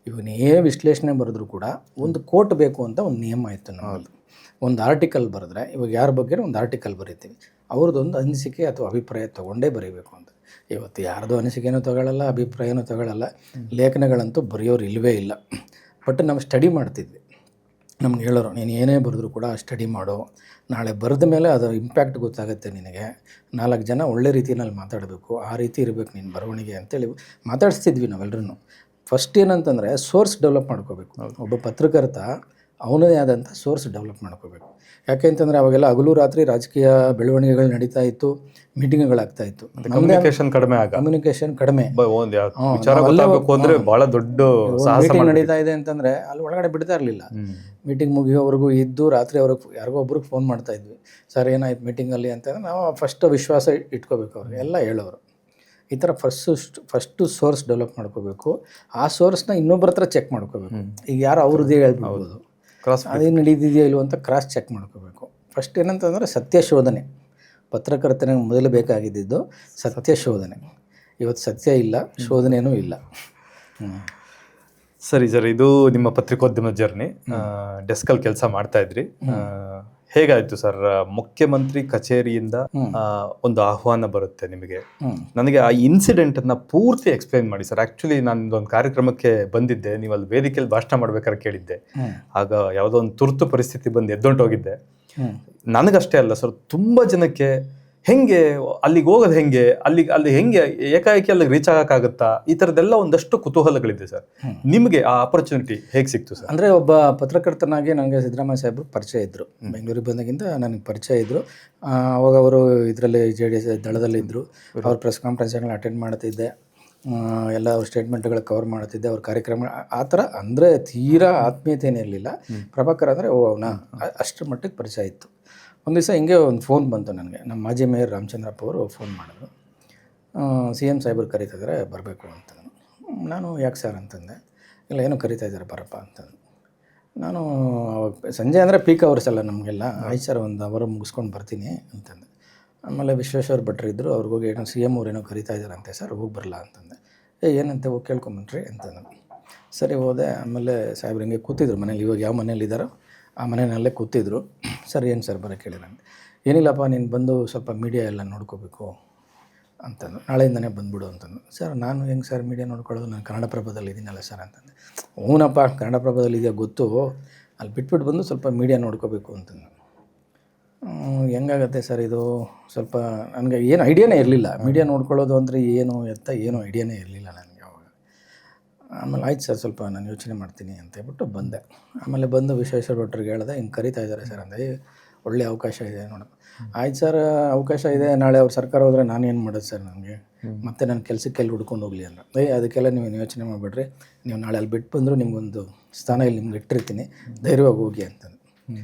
ಇವನ್ನೇ ವಿಶ್ಲೇಷಣೆ ಬರೆದ್ರು ಕೂಡ ಒಂದು ಕೋಟ್ ಬೇಕು ಅಂತ ಒಂದು ನಿಯಮ ಇತ್ತು ನಮ್ಮಲ್ಲಿ. ಒಂದು ಆರ್ಟಿಕಲ್ ಬರೆದ್ರೆ, ಇವಾಗ ಯಾರ ಬಗ್ಗೆ ಒಂದು ಆರ್ಟಿಕಲ್ ಬರೀತೀವಿ, ಅವ್ರದ್ದೊಂದು ಅನಿಸಿಕೆ ಅಥವಾ ಅಭಿಪ್ರಾಯ ತೊಗೊಂಡೇ ಬರೀಬೇಕು ಅಂತ. ಇವತ್ತು ಯಾರ್ದು ಅನಿಸಿಕೆನೂ ತಗೊಳ್ಳಲ್ಲ, ಅಭಿಪ್ರಾಯನೂ ತಗೊಳ್ಳಲ್ಲ, ಲೇಖನಗಳಂತೂ ಬರೆಯೋರು ಇಲ್ಲವೇ ಇಲ್ಲ. ಬಟ್ ನಾವು ಸ್ಟಡಿ ಮಾಡ್ತಿದ್ವಿ. ನಮ್ಗೆ ಹೇಳೋರು, ನೀನು ಏನೇ ಬರೆದ್ರು ಕೂಡ ಸ್ಟಡಿ ಮಾಡು, ನಾಳೆ ಬರೆದ ಮೇಲೆ ಅದರ ಇಂಪ್ಯಾಕ್ಟ್ ಗೊತ್ತಾಗುತ್ತೆ ನಿನಗೆ. 4 ಜನ ಒಳ್ಳೆ ರೀತಿಯಲ್ಲಿ ಮಾತಾಡಬೇಕು, ಆ ರೀತಿ ಇರಬೇಕು ನಿನ್ನ ಬರವಣಿಗೆ ಅಂತೇಳಿ ಮಾತಾಡಿಸ್ತಿದ್ವಿ ನಾವೆಲ್ಲರೂ. ಫಸ್ಟ್ ಏನಂತಂದರೆ ಸೋರ್ಸ್ ಡೆವಲಪ್ ಮಾಡ್ಕೋಬೇಕು. ಒಬ್ಬ ಪತ್ರಕರ್ತ ಅವನದೇ ಆದಂಥ ಸೋರ್ಸ್ ಡೆವಲಪ್ ಮಾಡ್ಕೋಬೇಕು. ಯಾಕೆ ಅಂತಂದರೆ ಅವಾಗೆಲ್ಲ ಹಗಲು ರಾತ್ರಿ ರಾಜಕೀಯ ಬೆಳವಣಿಗೆಗಳು ನಡೀತಾ ಇತ್ತು, ಮೀಟಿಂಗ್ಗಳಾಗ್ತಾ ಇತ್ತು. ಕಮ್ಯುನಿಕೇಶನ್ ಕಡಿಮೆ. ಭಾಳ ದೊಡ್ಡ ಮೀಟಿಂಗ್ ನಡೀತಾ ಇದೆ ಅಂತಂದರೆ ಅಲ್ಲಿ ಒಳಗಡೆ ಬಿಡ್ತಾ ಇರಲಿಲ್ಲ. ಮೀಟಿಂಗ್ ಮುಗಿಯೋವರೆಗೂ ಇದ್ದು ರಾತ್ರಿ ಅವ್ರಿಗೆ ಯಾರಿಗೋ ಒಬ್ರಿಗೆ ಫೋನ್ ಮಾಡ್ತಾ ಇದ್ವಿ, ಸರ್ ಏನಾಯ್ತು ಮೀಟಿಂಗಲ್ಲಿ ಅಂತಂದರೆ ನಾವು ಫಸ್ಟ್ ವಿಶ್ವಾಸ ಇಟ್ಕೋಬೇಕು. ಅವ್ರಿಗೆ ಎಲ್ಲ ಹೇಳೋರು ಈ ಥರ ಫಸ್ಟು ಸೋರ್ಸ್ ಡೆವಲಪ್ ಮಾಡ್ಕೋಬೇಕು. ಆ ಸೋರ್ಸ್ನ ಇನ್ನೊಬ್ಬರ ಹತ್ರ ಚೆಕ್ ಮಾಡ್ಕೋಬೇಕು. ಈಗ ಯಾರು ಅವ್ರದ್ದೇ ಹೇಳ್ಬಿಡ್ಬೋದು, ಅದೇನು ನಡೀತಿದೆಯೋ ಇಲ್ವೋ ಅಂತ ಕ್ರಾಸ್ ಚೆಕ್ ಮಾಡ್ಕೋಬೇಕು. ಫಸ್ಟ್ ಏನಂತಂದರೆ ಸತ್ಯ ಶೋಧನೆ. ಪತ್ರಕರ್ತನಿಗೆ ಮೊದಲು ಬೇಕಾಗಿದ್ದು ಸತ್ಯ ಶೋಧನೆ. ಇವತ್ತು ಸತ್ಯ ಇಲ್ಲ, ಶೋಧನೆಯೂ ಇಲ್ಲ. ಸರಿ ಸರ್, ಇದು ನಿಮ್ಮ ಪತ್ರಿಕೋದ್ಯಮ ಜರ್ನಿ. ಡೆಸ್ಕಲ್ಲಿ ಕೆಲಸ ಮಾಡ್ತಾ ಇದ್ರಿ. ಹೇಗಾಯ್ತು ಸರ್, ಮುಖ್ಯಮಂತ್ರಿ ಕಚೇರಿಯಿಂದ ಒಂದು ಆಹ್ವಾನ ಬರುತ್ತೆ ನಿಮಗೆ. ನನಗೆ ಆ ಇನ್ಸಿಡೆಂಟ್ ಅನ್ನ ಪೂರ್ತಿ ಎಕ್ಸ್ಪ್ಲೈನ್ ಮಾಡಿ ಸರ್. ಆಕ್ಚುಲಿ ನಾನು ಒಂದು ಕಾರ್ಯಕ್ರಮಕ್ಕೆ ಬಂದಿದ್ದೆ, ನೀವು ಅಲ್ಲಿ ವೇದಿಕೆಯಲ್ಲಿ ಭಾಷಣ ಮಾಡ್ಬೇಕಾದ್ರೆ ಕೇಳಿದ್ದೆ. ಆಗ ಯಾವುದೋ ಒಂದು ತುರ್ತು ಪರಿಸ್ಥಿತಿ ಬಂದು ಎದ್ದೊಂಟೋಗಿದ್ದೆ. ನನಗಷ್ಟೇ ಅಲ್ಲ ಸರ್, ತುಂಬಾ ಜನಕ್ಕೆ ಹೆಂಗೆ ಅಲ್ಲಿಗೆ ಹೋಗೋದು, ಅಲ್ಲಿ ಹೆಂಗೆ ಏಕಾಏಕಿ ಅಲ್ಲಿಗೆ ರೀಚ್ ಆಗಕ್ಕಾಗತ್ತಾ, ಈ ಥರದ್ದೆಲ್ಲ ಒಂದಷ್ಟು ಕುತೂಹಲಗಳಿದೆ ಸರ್. ನಿಮಗೆ ಆ ಆಪರ್ಚುನಿಟಿ ಹೇಗೆ ಸಿಕ್ತು ಸರ್? ಅಂದರೆ ಒಬ್ಬ ಪತ್ರಕರ್ತನಾಗಿ ನನಗೆ ಸಿದ್ದರಾಮಯ್ಯ ಸಾಹೇಬರು ಪರಿಚಯ ಇದ್ದರು. ಬೆಂಗಳೂರಿಗೆ ಬಂದಾಗಿಂದ ನನಗೆ ಪರಿಚಯ ಇದ್ದರು. ಅವಾಗ ಅವರು ಇದರಲ್ಲಿ JDS ದಳದಲ್ಲಿದ್ದರು. ಅವ್ರ ಪ್ರೆಸ್ ಕಾನ್ಫರೆನ್ಸ್ಗಳನ್ನ ಅಟೆಂಡ್ ಮಾಡ್ತಿದ್ದೆ, ಎಲ್ಲ ಅವ್ರ ಸ್ಟೇಟ್ಮೆಂಟ್ಗಳು ಕವರ್ ಮಾಡ್ತಿದ್ದೆ, ಅವ್ರ ಕಾರ್ಯಕ್ರಮ ಆ ಥರ. ಅಂದರೆ ತೀರಾ ಆತ್ಮೀಯತೆ ಏನಿರಲಿಲ್ಲ. ಪ್ರಭಾಕರ್ ಅಂದರೆ ಅವನ ಅಷ್ಟರ ಮಟ್ಟಿಗೆ ಪರಿಚಯ ಇತ್ತು. ಒಂದು ದಿವಸ ಹಿಂಗೆ ಒಂದು ಫೋನ್ ಬಂತು ನನಗೆ. ನಮ್ಮ ಮಾಜಿ ಮೇಯರ್ ರಾಮಚಂದ್ರಪ್ಪ ಅವರು ಫೋನ್ ಮಾಡಿದ್ರು, CM ಸಾಹೇಬರು ಕರೀತಾ ಇದ್ದಾರೆ ಬರಬೇಕು ಅಂತ. ನಾನು ಯಾಕೆ ಸರ್ ಅಂತಂದೆ. ಇಲ್ಲ ಏನೋ ಕರೀತಾ ಇದ್ದಾರೆ ಬರಪ್ಪ ಅಂತಂದು. ನಾನು ಅವಾಗ ಸಂಜೆ ಅಂದರೆ ಪೀಕ್ ಅವರ್ಸ್ ಅಲ್ಲ ನಮಗೆಲ್ಲ. ಆಯ್ತು ಸರ್, ಒಂದು ಅವರ್ ಮುಗಿಸ್ಕೊಂಡು ಬರ್ತೀನಿ ಅಂತಂದೆ. ಆಮೇಲೆ ವಿಶ್ವೇಶ್ವರ ಭಟ್ರು ಇದ್ದರು, ಅವ್ರಿಗೋಗಿ ಏನೋ CM ಅವ್ರು ಏನೋ ಕರೀತಾ ಇದ್ದಾರಂತೆ ಸರ್, ಹೋಗಿ ಬರಲ್ಲ ಅಂತಂದೆ. ಏನಂತೆ, ಹೋಗಿ ಕೇಳ್ಕೊಂಬನ್ರಿ ಅಂತಂದು. ಸರಿ ಹೋದೆ. ಆಮೇಲೆ ಸಾಹೇಬ್ರು ಹಿಂಗೆ ಕೂತಿದ್ರು ಮನೇಲಿ, ಇವಾಗ ಯಾವ ಮನೇಲಿ ಇದ್ದಾರೋ ಆ ಮನೆಯಲ್ಲೇ ಕೂತಿದ್ರು. ಸರ್ ಏನು ಸರ್ ಬರೋಕ್ಕೆ ಹೇಳಿದಂಗೆ. ಏನಿಲ್ಲಪ್ಪ, ನೀನು ಬಂದು ಸ್ವಲ್ಪ ಮೀಡಿಯಾ ಎಲ್ಲ ನೋಡ್ಕೋಬೇಕು ಅಂತಂದು. ನಾಳೆಯಿಂದನೇ ಬಂದುಬಿಡು ಅಂತಂದು. ಸರ್ ನಾನು ಹೆಂಗೆ ಸರ್ ಮೀಡಿಯಾ ನೋಡ್ಕೊಳ್ಳೋದು, ನಾನು ಕನ್ನಡಪ್ರಭದಲ್ಲಿ ಇದ್ದೀನಲ್ಲ ಸರ್ ಅಂತಂದೆ. ಹ್ಞೂನಪ್ಪ ಕನ್ನಡಪ್ರಭದಲ್ಲಿ ಇದೆಯಾ ಗೊತ್ತು, ಅಲ್ಲಿ ಬಿಟ್ಬಿಟ್ಟು ಬಂದು ಸ್ವಲ್ಪ ಮೀಡಿಯಾ ನೋಡ್ಕೋಬೇಕು ಅಂತಂದು. ಹೆಂಗಾಗತ್ತೆ ಸರ್ ಇದು, ಸ್ವಲ್ಪ ನನಗೆ ಏನು ಐಡಿಯಾನೇ ಇರಲಿಲ್ಲ. ಮೀಡಿಯಾ ನೋಡ್ಕೊಳ್ಳೋದು ಅಂದರೆ ಏನು ಎತ್ತ ಏನೂ ಐಡಿಯಾನೇ ಇರಲಿಲ್ಲ ನನಗೆ ಅವಾಗ. ಆಮೇಲೆ ಆಯ್ತು ಸರ್, ಸ್ವಲ್ಪ ನಾನು ಯೋಚನೆ ಮಾಡ್ತೀನಿ ಅಂತ ಹೇಳ್ಬಿಟ್ಟು ಬಂದೆ. ಆಮೇಲೆ ಬಂದು ವಿಶ್ವೇಶ್ವರ ಭಟ್ರಿಗೆ ಹೇಳಿದೆ, ಹಿಂಗೆ ಕರೀತಾ ಇದ್ದಾರೆ ಸರ್ ಅಂದರೆ. ಒಳ್ಳೆ ಅವಕಾಶ ಇದೆ ನೋಡೋಣ. ಆಯ್ತು ಸರ್, ಅವಕಾಶ ಇದೆ, ನಾಳೆ ಅವ್ರ ಸರ್ಕಾರ ಹೋದರೆ ನಾನೇನು ಮಾಡೋದು ಸರ್, ನನಗೆ ಮತ್ತೆ ನನ್ನ ಕೆಲಸಕ್ಕೆ ಎಲ್ಲಿ ಹುಡ್ಕೊಂಡು ಹೋಗಲಿ ಅಂದ್ರೆ. ಅದಕ್ಕೆಲ್ಲ ನೀವು ಯೋಚನೆ ಮಾಡಿಬಿಡ್ರಿ, ನೀವು ನಾಳೆ ಅಲ್ಲಿ ಬಿಟ್ಟು ಬಂದರೂ ನಿಮಗೊಂದು ಸ್ಥಾನ ಇಲ್ಲಿ ನಿಮ್ಗೆ ಇಟ್ಟಿರ್ತೀನಿ, ಧೈರ್ಯವಾಗಿ ಹೋಗಿ ಅಂತಂದು.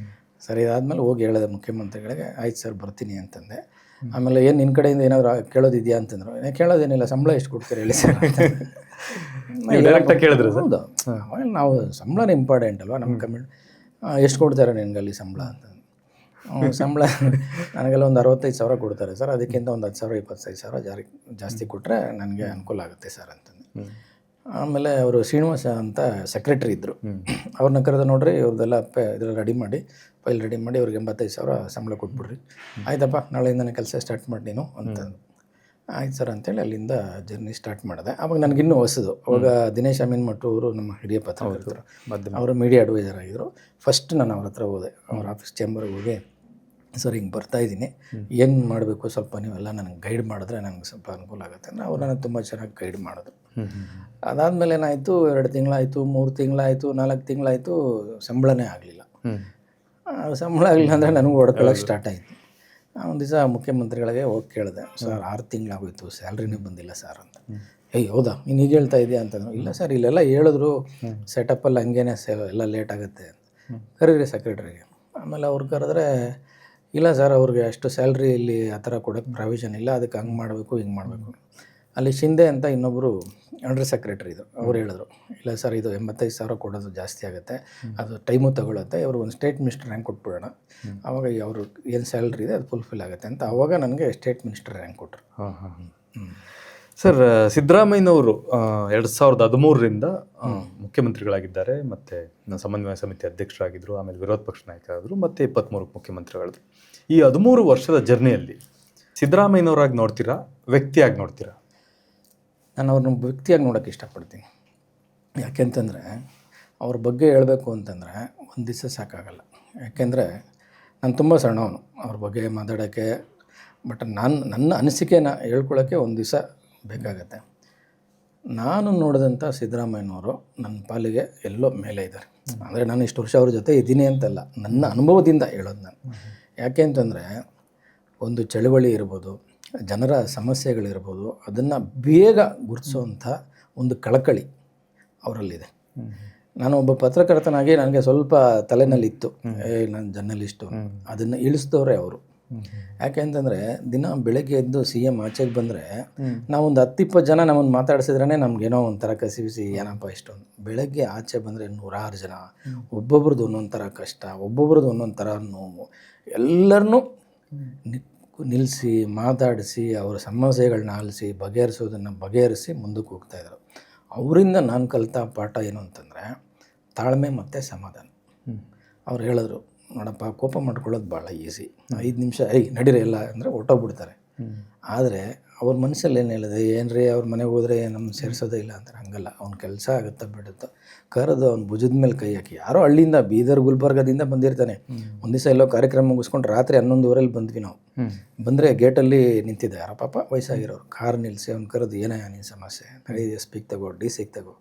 ಸರಿ, ಅದಾದಮೇಲೆ ಹೋಗಿ ಹೇಳಿದೆ ಮುಖ್ಯಮಂತ್ರಿಗಳಿಗೆ. ಆಯ್ತು ಸರ್ ಬರ್ತೀನಿ ಅಂತಂದೆ. ಆಮೇಲೆ ಏನು ನಿನ್ನ ಕಡೆಯಿಂದ ಏನಾದರೂ ಕೇಳೋದಿದೆಯಾ ಅಂತಂದರು. ಕೇಳೋದೇನಿಲ್ಲ, ಸಂಬಳ ಎಷ್ಟು ಕೊಡ್ತೀರಿ ಹೇಳಿ ಸರ್ ಡೈರೆಕ್ಟಾಗಿ ಕೇಳಿದ್ರೆ. ಹೌದು, ಆಮೇಲೆ ನಾವು ಸಂಬಳನೇ ಇಂಪಾರ್ಟೆಂಟ್ ಅಲ್ವಾ ನಮ್ಮ ಕಮಿಟ್. ಎಷ್ಟು ಕೊಡ್ತಾರೆ ನಿನಗಲ್ಲಿ ಸಂಬಳ ಅಂತ. ಸಂಬಳ ನನಗೆಲ್ಲ ಒಂದು 65,000 ಕೊಡ್ತಾರೆ ಸರ್, ಅದಕ್ಕಿಂತ ಒಂದು 10,000 25,000 ಜಾಸ್ತಿ ಕೊಟ್ಟರೆ ನನಗೆ ಅನುಕೂಲ ಆಗುತ್ತೆ ಸರ್ ಅಂತಂದು. ಆಮೇಲೆ ಅವರು ಶ್ರೀನಿವಾಸ ಅಂತ ಸೆಕ್ರೆಟ್ರಿ ಇದ್ದರು, ಅವ್ರನ್ನ ಕರೆದು ನೋಡ್ರಿ ಇವ್ರದ್ದೆಲ್ಲ ಇದ್ರಲ್ಲಿ ರೆಡಿ ಮಾಡಿ, ಫೈಲ್ ರೆಡಿ ಮಾಡಿ ಅವ್ರಿಗೆ 85,000 ಸಂಬಳ ಕೊಟ್ಬಿಡ್ರಿ. ಆಯ್ತಪ್ಪ, ನಾಳೆಯಿಂದನೇ ಕೆಲಸ ಸ್ಟಾರ್ಟ್ ಮಾಡಿ ನೀನು ಅಂತಂದು. ಆಯ್ತು ಸರ್ ಅಂತೇಳಿ ಅಲ್ಲಿಂದ ಜರ್ನಿ ಸ್ಟಾರ್ಟ್ ಮಾಡಿದೆ. ಅವಾಗ ನನಗಿನ್ನೂ ಹೊಸದು. ಅವಾಗ ದಿನೇಶ್ ಅಮೀನ್ ಮಟ್ಟು ಅವರು ನಮ್ಮ ಹಿರಿಯ ಪತ್ರಕರ್ತರು, ಅವರು ಮೀಡಿಯಾ ಅಡ್ವೈಸರ್ ಆಗಿದ್ದರು. ಫಸ್ಟ್ ನಾನು ಅವ್ರ ಹತ್ರ ಹೋದೆ, ಅವ್ರ ಆಫೀಸ್ ಚೇಂಬರ್ಗೆ ಹೋಗಿ, ಸರ್ ಹಿಂಗೆ ಬರ್ತಾಯಿದ್ದೀನಿ, ಏನು ಮಾಡಬೇಕು ಸ್ವಲ್ಪ ನೀವೆಲ್ಲ ನನಗೆ ಗೈಡ್ ಮಾಡಿದ್ರೆ ನನಗೆ ಸ್ವಲ್ಪ ಅನುಕೂಲ ಆಗುತ್ತೆ ಅಂದರೆ ಅವ್ರು ನನಗೆ ತುಂಬ ಚೆನ್ನಾಗಿ ಗೈಡ್ ಮಾಡಿದ್ರು. ಅದಾದಮೇಲೆ ಏನಾಯಿತು, 2 ತಿಂಗಳಾಯಿತು, 3 ತಿಂಗಳಾಯಿತು, 4 ತಿಂಗಳಾಯಿತು, ಸಂಬಳನೇ ಆಗಲಿಲ್ಲ. ಸಂಬಳ ಆಗಲಿಲ್ಲ ಅಂದರೆ ನನಗೂ ಹೊಡ್ಕೊಳ್ಳೋಕೆ ಸ್ಟಾರ್ಟ್ ಆಯಿತು. ಒಂದು ದಿವಸ ಮುಖ್ಯಮಂತ್ರಿಗಳಿಗೆ ಹೋಗಿ ಕೇಳಿದೆ, ಸರ್ 6 ತಿಂಗಳಾಗೋಯ್ತು, ಸ್ಯಾಲ್ರಿನೇ ಬಂದಿಲ್ಲ ಸರ್ ಅಂತ. ಹೌದಾ, ನೀನು ಈಗ ಹೇಳ್ತಾ ಇದೆಯಾ ಅಂತಂದ್ರು. ಇಲ್ಲ ಸರ್, ಇಲ್ಲೆಲ್ಲ ಹೇಳಿದ್ರು ಸೆಟಪ್ಪಲ್ಲಿ ಹಂಗೇನೆ ಎಲ್ಲ ಲೇಟ್ ಆಗುತ್ತೆ ಅಂತ. ಕರೀರಿ ಸೆಕ್ರೆಟ್ರಿಗೆ. ಆಮೇಲೆ ಅವ್ರು ಕರೆದ್ರೆ, ಇಲ್ಲ ಸರ್ ಅವ್ರಿಗೆ ಅಷ್ಟು ಸ್ಯಾಲ್ರಿ ಇಲ್ಲಿ ಆ ಥರ ಕೊಡೋಕ್ಕೆ ಪ್ರಾವಿಷನ್ ಇಲ್ಲ, ಅದಕ್ಕೆ ಹಂಗೆ ಮಾಡಬೇಕು ಹಿಂಗೆ ಮಾಡಬೇಕು. ಅಲ್ಲಿ ಶಿಂದೆ ಅಂತ ಇನ್ನೊಬ್ಬರು ಅಂಡರ್ ಸೆಕ್ರೆಟ್ರಿ ಇದು, ಅವ್ರು ಹೇಳಿದ್ರು, ಇಲ್ಲ ಸರ್ ಇದು 85,000 ಕೊಡೋದು ಜಾಸ್ತಿ ಆಗುತ್ತೆ, ಅದು ಟೈಮು ತಗೊಳುತ್ತೆ, ಇವರು ಒಂದು ಸ್ಟೇಟ್ ಮಿನಿಸ್ಟರ್ ರ್ಯಾಂಕ್ ಕೊಟ್ಬಿಡೋಣ, ಆವಾಗ ಅವರು ಏನು ಸ್ಯಾಲ್ರಿ ಇದೆ ಅದು ಫುಲ್ಫಿಲ್ ಆಗುತ್ತೆ ಅಂತ. ಆವಾಗ ನನಗೆ ಸ್ಟೇಟ್ ಮಿನಿಸ್ಟರ್ ರ್ಯಾಂಕ್ ಕೊಟ್ಟರು. ಸರ್, ಸಿದ್ದರಾಮಯ್ಯನವರು 2013ರಿಂದ ಮುಖ್ಯಮಂತ್ರಿಗಳಾಗಿದ್ದಾರೆ, ಮತ್ತು ಸಮನ್ವಯ ಸಮಿತಿ ಅಧ್ಯಕ್ಷರಾಗಿದ್ದರು, ಆಮೇಲೆ ವಿರೋಧ ಪಕ್ಷ ನಾಯಕರಾದರು, ಮತ್ತು 23ಕ್ಕೆ ಮುಖ್ಯಮಂತ್ರಿಗಳಾದರು. ಈ 13 ವರ್ಷದ ಜರ್ನಿಯಲ್ಲಿ ಸಿದ್ದರಾಮಯ್ಯನವರಾಗಿ ನೋಡ್ತೀರಾ, ವ್ಯಕ್ತಿಯಾಗಿ ನೋಡ್ತೀರಾ? ನಾನು ಅವ್ರನ್ನ ವ್ಯಕ್ತಿಯಾಗಿ ನೋಡೋಕ್ಕೆ ಇಷ್ಟಪಡ್ತೀನಿ. ಯಾಕೆಂತಂದರೆ ಅವ್ರ ಬಗ್ಗೆ ಹೇಳಬೇಕು ಅಂತಂದರೆ ಒಂದು ದಿವಸ ಸಾಕಾಗಲ್ಲ. ಯಾಕೆಂದರೆ ನಾನು ತುಂಬ ಸಣ್ಣವನು ಅವ್ರ ಬಗ್ಗೆ ಮಾತಾಡೋಕ್ಕೆ. ಬಟ್ ನನ್ನ ಅನಿಸಿಕೆನ ಹೇಳ್ಕೊಳ್ಳೋಕ್ಕೆ ಒಂದು ದಿವಸ ಬೇಕಾಗತ್ತೆ. ನಾನು ನೋಡಿದಂಥ ಸಿದ್ದರಾಮಯ್ಯನವರು ನನ್ನ ಪಾಲಿಗೆ ಎಲ್ಲೋ ಮೇಲೆ ಇದ್ದಾರೆ. ಅಂದರೆ ನಾನು ಇಷ್ಟು ವರ್ಷ ಅವ್ರ ಜೊತೆ ಇದ್ದೀನಿ ಅಂತಲ್ಲ, ನನ್ನ ಅನುಭವದಿಂದ ಹೇಳೋದು ನಾನು. ಯಾಕೆ ಅಂತಂದರೆ ಒಂದು ಚಳುವಳಿ ಇರ್ಬೋದು, ಜನರ ಸಮಸ್ಯೆಗಳಿರ್ಬೋದು, ಅದನ್ನು ಬೇಗ ಗುರುತಿಸುವಂಥ ಒಂದು ಕಳಕಳಿ ಅವರಲ್ಲಿದೆ. ನಾನು ಒಬ್ಬ ಪತ್ರಕರ್ತನಾಗಿ ನನಗೆ ಸ್ವಲ್ಪ ತಲೆನಲ್ಲಿತ್ತು, ನಾನು ಜರ್ನಲಿಸ್ಟು, ಅದನ್ನು ಇಳಿಸಿದವರೇ ಅವರು. ಯಾಕೆ ಅಂತಂದರೆ ದಿನ ಬೆಳಗ್ಗೆ ಎದ್ದು CM ಆಚೆಗೆ ಬಂದರೆ ನಾವೊಂದು 10-20 ಜನ ನಮ್ಮನ್ನು ಮಾತಾಡಿಸಿದ್ರೇ ನಮಗೇನೋ ಒಂಥರ ಕಸಿಬಿಸಿ, ಏನಪ್ಪ ಇಷ್ಟೊಂದು. ಬೆಳಗ್ಗೆ ಆಚೆ ಬಂದರೆ 100 ಜನ, ಒಬ್ಬೊಬ್ರದ್ದು ಒಂದೊಂದು ಥರ ಕಷ್ಟ, ಒಬ್ಬೊಬ್ರದ್ದು ಒಂದೊಂದು ಥರ ನೋವು, ಎಲ್ಲರನ್ನೂ ನಿಲ್ಲಿಸಿ ಮಾತಾಡಿಸಿ ಅವರ ಸಮಸ್ಯೆಗಳನ್ನ ಆಲಿಸಿ ಬಗೆಹರಿಸಿ ಮುಂದಕ್ಕೆ ಹೋಗ್ತಾಯಿದ್ರು. ಅವರಿಂದ ನಾನು ಕಲಿತ ಪಾಠ ಏನು ಅಂತಂದರೆ ತಾಳ್ಮೆ ಮತ್ತು ಸಮಾಧಾನ. ಅವ್ರು ಹೇಳಿದ್ರು, ನೋಡಪ್ಪ ಕೋಪ ಮಾಡ್ಕೊಳ್ಳೋದು ಭಾಳ ಈಸಿ. 5 ನಿಮಿಷ ನಡೀರಿ ಎಲ್ಲ ಅಂದರೆ ಹೊರ್ಟೋಗ್ಬಿಡ್ತಾರೆ. ಆದರೆ ಅವ್ರ ಮನಸ್ಸಲ್ಲಿ ಏನು ಹೇಳಿದೆ, ಏನ್ರಿ ಅವ್ರ ಮನೆಗೆ ಹೋದರೆ ನಮ್ಮ ಸೇರಿಸೋದೇ ಇಲ್ಲ ಅಂತಾರೆ. ಹಂಗಲ್ಲ, ಅವ್ನ ಕೆಲಸ ಆಗುತ್ತೋ ಬಿಡುತ್ತೋ ಕರೆದು ಅವ್ನ ಭುಜದ ಮೇಲೆ ಕೈ ಹಾಕಿ. ಯಾರೋ ಹಳ್ಳಿಯಿಂದ ಬೀದರ್ ಗುಲ್ಬರ್ಗದಿಂದ ಬಂದಿರ್ತಾನೆ. ಒಂದು ದಿವಸ ಎಲ್ಲೋ ಕಾರ್ಯಕ್ರಮ ಮುಗಿಸ್ಕೊಂಡು ರಾತ್ರಿ 11:15 ಬಂದ್ವಿ ನಾವು. ಬಂದರೆ ಗೇಟಲ್ಲಿ ನಿಂತಿದ್ದೆ ಯಾರೋ ಪಾಪ ವಯಸ್ಸಾಗಿರೋರು. ಕಾರ್ ನಿಲ್ಲಿಸಿ ಅವ್ನು ಕರೆದು ಏನಯ್ಯ ನಿನ್ನ ಸಮಸ್ಯೆ, ನಡಿ ಎಸ್ಪಿಗೆ ತಗೋ, DC ತಗೋ.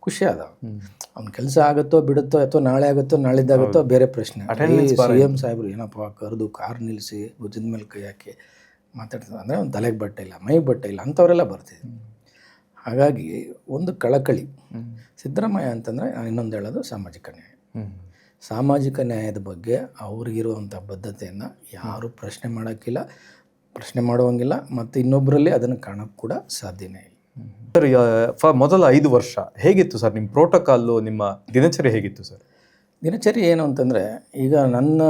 ಖುಷಿ ಆದ. ಅವ್ನ ಕೆಲಸ ಆಗುತ್ತೋ ಬಿಡುತ್ತೋ ಅಥವಾ ನಾಳೆ ಆಗುತ್ತೋ ನಾಳಿದ್ದಾಗುತ್ತೋ ಬೇರೆ ಪ್ರಶ್ನೆ. CM ಸಾಹೇಬ್ರು ಏನಪ್ಪ ಕರೆದು ಕಾರ್ ನಿಲ್ಲಿಸಿ ಭುಜದ ಮೇಲೆ ಕೈ ಹಾಕಿ ಮಾತಾಡ್ತಾರೆ ಅಂದರೆ ಅವ್ನು ತಲೆಗೆ ಬಟ್ಟೆ ಇಲ್ಲ, ಮೈಗೆ ಬಟ್ಟೆ ಇಲ್ಲ ಅಂಥವರೆಲ್ಲ ಬರ್ತಿದ್ರು. ಹಾಗಾಗಿ ಒಂದು ಕಳಕಳಿ. ಸಿದ್ದರಾಮಯ್ಯ ಅಂತಂದರೆ ನಾನು ಇನ್ನೊಂದು ಹೇಳೋದು ಸಾಮಾಜಿಕ ನ್ಯಾಯ. ಸಾಮಾಜಿಕ ನ್ಯಾಯದ ಬಗ್ಗೆ ಅವ್ರಿಗಿರುವಂಥ ಬದ್ಧತೆಯನ್ನು ಯಾರೂ ಪ್ರಶ್ನೆ ಮಾಡೋಕ್ಕಿಲ್ಲ, ಪ್ರಶ್ನೆ ಮಾಡುವಂಗಿಲ್ಲ, ಮತ್ತು ಇನ್ನೊಬ್ಬರಲ್ಲಿ ಅದನ್ನು ಕಾಣೋಕ್ಕೆ ಕೂಡ ಸಾಧ್ಯನೇ ಇಲ್ಲ. ಸರ್, ಮೊದಲ 5 ವರ್ಷ ಹೇಗಿತ್ತು ಸರ್ ನಿಮ್ಮ ಪ್ರೋಟೋಕಾಲು, ನಿಮ್ಮ ದಿನಚರಿ ಹೇಗಿತ್ತು ಸರ್? ದಿನಚರಿ ಏನು ಅಂತಂದರೆ, ಈಗ ನನ್ನ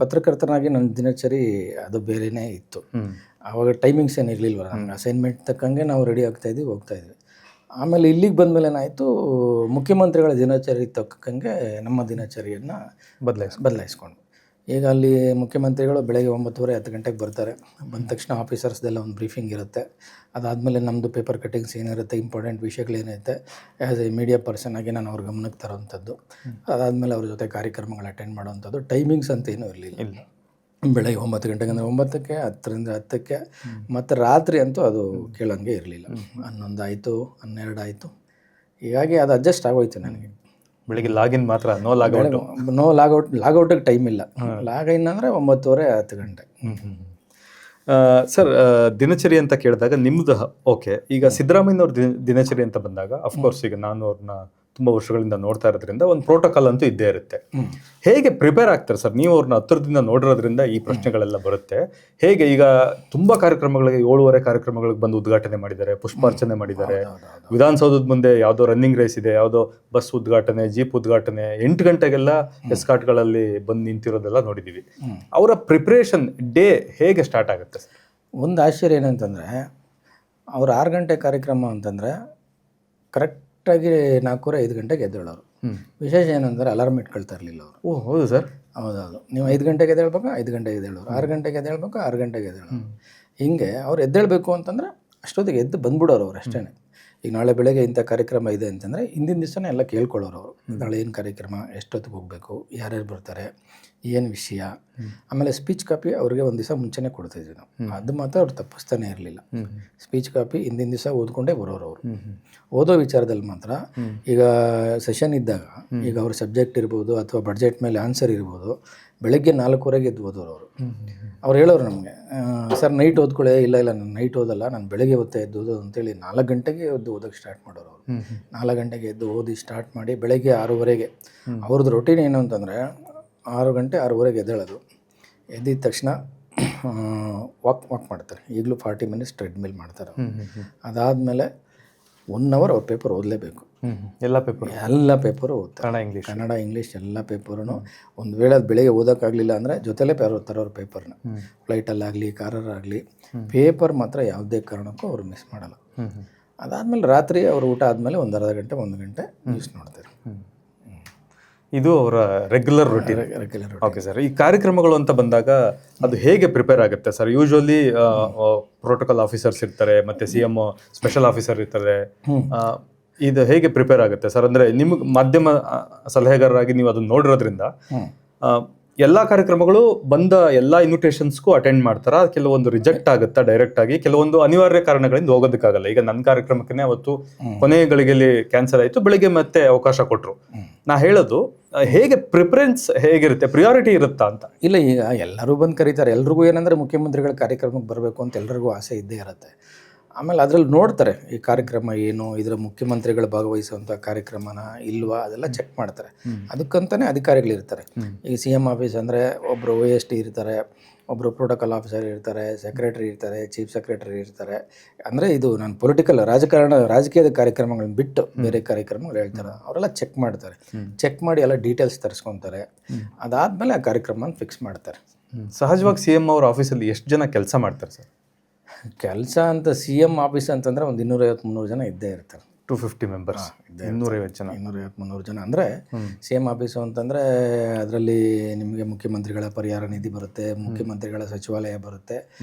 ಪತ್ರಕರ್ತನಾಗಿ ನನ್ನ ದಿನಚರಿ ಅದು ಬೇರೆಯೇ ಇತ್ತು. ಆವಾಗ ಟೈಮಿಂಗ್ಸ್ ಏನು ಇರಲಿಲ್ವಲ್ಲ, ನಮ್ಗೆ ಅಸೈನ್ಮೆಂಟ್ ತಕ್ಕಂಗೆ ನಾವು ರೆಡಿ ಆಗ್ತಾಯಿದ್ವಿ, ಹೋಗ್ತಾಯಿದ್ವಿ. ಆಮೇಲೆ ಇಲ್ಲಿಗೆ ಬಂದಮೇಲೆ ಏನಾಯಿತು, ಮುಖ್ಯಮಂತ್ರಿಗಳ ದಿನಚರಿ ತಕ್ಕಂಗೆ ನಮ್ಮ ದಿನಚರಿಯನ್ನು ಬದಲಾಯಿಸ್ಕೊಂಡು. ಈಗ ಅಲ್ಲಿ ಮುಖ್ಯಮಂತ್ರಿಗಳು ಬೆಳಗ್ಗೆ 9:30 10 ಗಂಟೆಗೆ ಬರ್ತಾರೆ. ಬಂದ ತಕ್ಷಣ ಆಫೀಸರ್ಸ್ದೆಲ್ಲ ಒಂದು ಬ್ರೀಫಿಂಗ್ ಇರುತ್ತೆ. ಅದಾದಮೇಲೆ ನಮ್ಮದು ಪೇಪರ್ ಕಟ್ಟಿಂಗ್ಸ್ ಏನಿರುತ್ತೆ, ಇಂಪಾರ್ಟೆಂಟ್ ವಿಷಯಗಳೇನಿರುತ್ತೆ, ಆ್ಯಸ್ ಎ ಮೀಡಿಯಾ ಪರ್ಸನ್ ಆಗಿ ನಾನು ಅವ್ರ ಗಮನಕ್ಕೆ ತರೋವಂಥದ್ದು. ಅದಾದಮೇಲೆ ಅವ್ರ ಜೊತೆ ಕಾರ್ಯಕ್ರಮಗಳು ಅಟೆಂಡ್ ಮಾಡೋವಂಥದ್ದು. ಟೈಮಿಂಗ್ಸ್ ಅಂತ ಏನೂ ಇರಲಿಲ್ಲ. ಬೆಳಗ್ಗೆ 9 ಗಂಟೆಗೆ ಅಂದರೆ 9ಕ್ಕೆ, 10ರಿಂದ 10ಕ್ಕೆ, ಮತ್ತು ರಾತ್ರಿ ಅಂತೂ ಅದು ಕೇಳೋಂಗೆ ಇರಲಿಲ್ಲ. 11 ಆಯಿತು, 12 ಆಯಿತು. ಹೀಗಾಗಿ ಅದು ಅಡ್ಜಸ್ಟ್ ಆಗೋಯ್ತು ನನಗೆ. ಬೆಳಿಗ್ಗೆ ಲಾಗಿನ್ ಮಾತ್ರ, ನೋ ಲಾಗೌಟಿಗೆ ಟೈಮ್ ಇಲ್ಲ. ಲಾಗಿನ್ ಅಂದರೆ 9:30 10 ಗಂಟೆ. ಸರ್, ದಿನಚರಿ ಅಂತ ಕೇಳಿದಾಗ ನಿಮ್ಮದು ಓಕೆ. ಈಗ ಸಿದ್ದರಾಮಯ್ಯನವ್ರ ದಿನಚರಿ ಅಂತ ಬಂದಾಗ ಅಫ್ಕೋರ್ಸ್ ಈಗ ನಾನು ಅವ್ರನ್ನ ತುಂಬ ವರ್ಷಗಳಿಂದ ನೋಡ್ತಾ ಇರೋದ್ರಿಂದ ಒಂದು ಪ್ರೋಟೋಕಾಲ್ ಅಂತೂ ಇದ್ದೇ ಇರುತ್ತೆ. ಹೇಗೆ ಪ್ರಿಪೇರ್ ಆಗ್ತಾರೆ ಸರ್? ನೀವು ಅವ್ರನ್ನ ಹತ್ತಿರದಿಂದ ನೋಡಿರೋದ್ರಿಂದ ಈ ಪ್ರಶ್ನೆಗಳೆಲ್ಲ ಬರುತ್ತೆ. ಹೇಗೆ ಈಗ ತುಂಬ ಕಾರ್ಯಕ್ರಮಗಳಿಗೆ 7:30 ಕಾರ್ಯಕ್ರಮಗಳಿಗೆ ಬಂದು ಉದ್ಘಾಟನೆ ಮಾಡಿದ್ದಾರೆ, ಪುಷ್ಪಾರ್ಚನೆ ಮಾಡಿದ್ದಾರೆ. ವಿಧಾನಸೌಧದ ಮುಂದೆ ಯಾವುದೋ ರನ್ನಿಂಗ್ ರೇಸ್ ಇದೆ, ಯಾವುದೋ ಬಸ್ ಉದ್ಘಾಟನೆ, ಜೀಪ್ ಉದ್ಘಾಟನೆ, 8 ಗಂಟೆಗೆಲ್ಲ ಎಸ್ಕಾಟ್ಗಳಲ್ಲಿ ಬಂದು ನಿಂತಿರೋದೆಲ್ಲ ನೋಡಿದ್ದೀವಿ. ಅವರ ಪ್ರಿಪ್ರೇಷನ್ ಡೇ ಹೇಗೆ ಸ್ಟಾರ್ಟ್ ಆಗುತ್ತೆ ಸರ್? ಒಂದು ಆಶ್ಚರ್ಯ ಏನಂತಂದರೆ, ಅವ್ರು 6 ಗಂಟೆ ಕಾರ್ಯಕ್ರಮ ಅಂತಂದರೆ ಕರೆಕ್ಟಾಗಿ 4:05 ಗಂಟೆಗೆ ಎದ್ದೇಳೋರು. ವಿಶೇಷ ಏನಂದರೆ ಅಲಾರ್ಮ್ ಇಟ್ಕೊಳ್ತಾ ಇರಲಿಲ್ಲ ಅವರು. ಓ ಹೌದು ಸರ್. ಹೌದೌದು. ನೀವು 5 ಗಂಟೆಗೆ ಎದ್ದೇಳ್ಬೇಕು, 5 ಗಂಟೆಗೆ ಎದ್ದೇಳೋರು. 6 ಗಂಟೆಗೆ ಎದ್ದೇಳ್ಬೇಕು, 6 ಗಂಟೆಗೆ ಎದ್ದೇಳೋರು. ಹಿಂಗೆ ಅವ್ರು ಎದ್ದೇಳಬೇಕು ಅಂತಂದರೆ ಅಷ್ಟೊತ್ತಿಗೆ ಎದ್ದು ಬಂದ್ಬಿಡೋರು ಅವ್ರು ಅಷ್ಟೇ. ಈಗ ನಾಳೆ ಬೆಳಗ್ಗೆ ಇಂಥ ಕಾರ್ಯಕ್ರಮ ಇದೆ ಅಂತಂದರೆ ಹಿಂದಿನ ದಿವಸನೇ ಎಲ್ಲ ಕೇಳ್ಕೊಳ್ಳೋರು ಅವರು. ನಾಳೆ ಏನು ಕಾರ್ಯಕ್ರಮ, ಎಷ್ಟೊತ್ತಿಗೆ ಹೋಗಬೇಕು, ಯಾರ್ಯಾರು ಬರ್ತಾರೆ, ಏನು ವಿಷಯ. ಆಮೇಲೆ ಸ್ಪೀಚ್ ಕಾಪಿ ಅವ್ರಿಗೆ ಒಂದು ದಿವಸ ಮುಂಚೆನೇ ಕೊಡ್ತಾಯಿದ್ವಿ ನಾವು. ಅದು ಮಾತ್ರ ಅವ್ರು ತಪ್ಪಿಸ್ತಾನೆ ಇರಲಿಲ್ಲ. ಸ್ಪೀಚ್ ಕಾಪಿ ಹಿಂದಿನ ದಿವಸ ಓದ್ಕೊಂಡೇ ಬರೋರು ಅವರು. ಓದೋ ವಿಚಾರದಲ್ಲಿ ಮಾತ್ರ ಈಗ ಸೆಷನ್ ಇದ್ದಾಗ ಈಗ ಅವ್ರ ಸಬ್ಜೆಕ್ಟ್ ಇರ್ಬೋದು ಅಥವಾ ಬಡ್ಜೆಟ್ ಮೇಲೆ ಆನ್ಸರ್ ಇರ್ಬೋದು, ಬೆಳಗ್ಗೆ 4:15 ಎದ್ದು ಓದೋರು ಅವರು. ಅವ್ರು ಹೇಳೋರು ನಮಗೆ, ಸರ್ ನೈಟ್ ಓದ್ಕೊಳ್ಳೆ. ಇಲ್ಲ ನಾನು ನೈಟ್ ಓದಲ್ಲ, ನಾನು ಬೆಳಗ್ಗೆ ಹೊತ್ತೇ ಎದ್ದು ಓದೋದು ಅಂತೇಳಿ 4 ಗಂಟೆಗೆ ಎದ್ದು ಓದೋಕ್ಕೆ ಸ್ಟಾರ್ಟ್ ಮಾಡೋರು ಅವರು. 4 ಗಂಟೆಗೆ ಎದ್ದು ಓದಿ ಸ್ಟಾರ್ಟ್ ಮಾಡಿ ಬೆಳಗ್ಗೆ 6:30ಗೆ ಅವ್ರದ್ದು ರೊಟೀನ್ ಏನು ಅಂತಂದರೆ 6 ಗಂಟೆ 6:30ಗೆ ಎದ್ದೇಳೋದು. ಎದ್ದಿದ ತಕ್ಷಣ ವಾಕ್ ಮಾಡ್ತಾರೆ. ಈಗಲೂ 40 ಮಿನಿಟ್ಸ್ ಟ್ರೆಡ್ಮಿಲ್ ಮಾಡ್ತಾರೆ. ಅದಾದಮೇಲೆ 1 ಅವರ್ ಅವ್ರ ಪೇಪರ್ ಓದಲೇಬೇಕು. ಎಲ್ಲ ಪೇಪರು ಓದ್ತಾರೆ. ಕನ್ನಡ ಇಂಗ್ಲೀಷ್ ಎಲ್ಲ ಪೇಪರೂ. ಒಂದು ವೇಳೆ ಅದು ಬೆಳಗ್ಗೆ ಓದೋಕ್ಕಾಗಲಿಲ್ಲ ಅಂದರೆ ಜೊತೆಲೇ ತರೋರು ಪೇಪರ್ನ. ಫ್ಲೈಟಲ್ಲಾಗಲಿ ಕಾರಲ್ಲಾಗಲಿ ಪೇಪರ್ ಮಾತ್ರ ಯಾವುದೇ ಕಾರಣಕ್ಕೂ ಅವರು ಮಿಸ್ ಮಾಡಲ್ಲ. ಅದಾದಮೇಲೆ ರಾತ್ರಿ ಅವರು ಊಟ ಆದಮೇಲೆ ಒಂದು ಅರ್ಧ ಗಂಟೆ 1 ಗಂಟೆ ನ್ಯೂಸ್ ನೋಡ್ತಾರೆ. ಇದು ಅವರ ರೆಗ್ಯುಲರ್ ರೂಟೀನ್. ಓಕೆ ಸರ್, ಈ ಕಾರ್ಯಕ್ರಮಗಳು ಅಂತ ಬಂದಾಗ ಅದು ಹೇಗೆ ಪ್ರಿಪೇರ್ ಆಗುತ್ತೆ ಸರ್? ಯೂಶುವಲಿ ಪ್ರೋಟೋಕಾಲ್ ಆಫೀಸರ್ಸ್ ಇರ್ತಾರೆ, ಮತ್ತೆ CM ಸ್ಪೆಷಲ್ ಆಫೀಸರ್ ಇರ್ತಾರೆ. ಇದು ಹೇಗೆ ಪ್ರಿಪೇರ್ ಆಗುತ್ತೆ ಸರ್? ಅಂದರೆ ನಿಮ್ಗೆ ಮಾಧ್ಯಮ ಸಲಹೆಗಾರರಾಗಿ ನೀವು ಅದನ್ನ ನೋಡಿರೋದ್ರಿಂದ ಎಲ್ಲ ಕಾರ್ಯಕ್ರಮಗಳು ಬಂದ ಎಲ್ಲ ಇನ್ವಿಟೇಷನ್ಸ್ಗೂ ಅಟೆಂಡ್ ಮಾಡ್ತಾರಾ? ಕೆಲವೊಂದು ರಿಜೆಕ್ಟ್ ಆಗುತ್ತಾ ಡೈರೆಕ್ಟ್ ಆಗಿ? ಕೆಲವೊಂದು ಅನಿವಾರ್ಯ ಕಾರಣಗಳಿಂದ ಹೋಗೋದಕ್ಕಾಗಲ್ಲ. ಈಗ ನನ್ನ ಕಾರ್ಯಕ್ರಮಕ್ಕೆ ಅವತ್ತು ಕೊನೆಯ ಗಳಿಗೆಯಲ್ಲಿ ಕ್ಯಾನ್ಸಲ್ ಆಯಿತು, ಬೆಳಿಗ್ಗೆ ಮತ್ತೆ ಅವಕಾಶ ಕೊಟ್ಟರು. ನಾ ಹೇಳೋದು ಹೇಗೆ ಪ್ರಿಫರೆನ್ಸ್ ಹೇಗಿರುತ್ತೆ, ಪ್ರಿಯಾರಿಟಿ ಇರುತ್ತಾ ಅಂತ. ಇಲ್ಲ, ಈಗ ಎಲ್ಲರೂ ಬಂದು ಕರೀತಾರೆ. ಎಲ್ರಿಗೂ ಏನಂದರೆ ಮುಖ್ಯಮಂತ್ರಿಗಳ ಕಾರ್ಯಕ್ರಮಕ್ಕೆ ಬರಬೇಕು ಅಂತ ಎಲ್ರಿಗೂ ಆಸೆ ಇದ್ದೇ ಇರುತ್ತೆ. ಆಮೇಲೆ ಅದರಲ್ಲಿ ನೋಡ್ತಾರೆ ಈ ಕಾರ್ಯಕ್ರಮ ಏನು, ಇದರ ಮುಖ್ಯಮಂತ್ರಿಗಳು ಭಾಗವಹಿಸುವಂಥ ಕಾರ್ಯಕ್ರಮನ ಇಲ್ವಾ, ಅದೆಲ್ಲ ಚೆಕ್ ಮಾಡ್ತಾರೆ. ಅದಕ್ಕಂತಲೇ ಅಧಿಕಾರಿಗಳಿರ್ತಾರೆ. ಈಗ CM ಆಫೀಸ್ ಅಂದರೆ ಒಬ್ಬರು OST ಇರ್ತಾರೆ, ಒಬ್ಬರು ಪ್ರೋಟೋಕಾಲ್ ಆಫೀಸರ್ ಇರ್ತಾರೆ, ಸೆಕ್ರೆಟರಿ ಇರ್ತಾರೆ, ಚೀಫ್ ಸೆಕ್ರೆಟರಿ ಇರ್ತಾರೆ. ಅಂದರೆ ಇದು ನಾನು ಪೊಲಿಟಿಕಲ್ ರಾಜಕೀಯದ ಕಾರ್ಯಕ್ರಮಗಳನ್ನ ಬಿಟ್ಟು ಬೇರೆ ಕಾರ್ಯಕ್ರಮಗಳು ಹೇಳ್ತಾರೆ. ಅವರೆಲ್ಲ ಚೆಕ್ ಮಾಡ್ತಾರೆ. ಚೆಕ್ ಮಾಡಿ ಎಲ್ಲ ಡೀಟೇಲ್ಸ್ ತರಿಸ್ಕೊತಾರೆ. ಅದಾದಮೇಲೆ ಆ ಕಾರ್ಯಕ್ರಮನ ಫಿಕ್ಸ್ ಮಾಡ್ತಾರೆ. ಸಹಜವಾಗಿ CM ಅವ್ರ ಆಫೀಸಲ್ಲಿ ಎಷ್ಟು ಜನ ಕೆಲಸ ಮಾಡ್ತಾರೆ ಸರ್? ಕೆಲಸ ಅಂತ CM ಆಫೀಸ್ ಅಂತಂದರೆ ಒಂದು 250-300 ಜನ ಇದ್ದೇ ಇರ್ತಾರೆ. 250 ಮೆಂಬರ್ಸ್, 250 ಜನ. 250-300 ಜನ ಅಂದರೆ ಸೇಮ್ ಆಫೀಸು ಅಂತಂದರೆ ಅದರಲ್ಲಿ ನಿಮಗೆ ಮುಖ್ಯಮಂತ್ರಿಗಳ ಪರಿಹಾರ ನಿಧಿ ಬರುತ್ತೆ, ಮುಖ್ಯಮಂತ್ರಿಗಳ ಸಚಿವಾಲಯ ಬರುತ್ತೆ,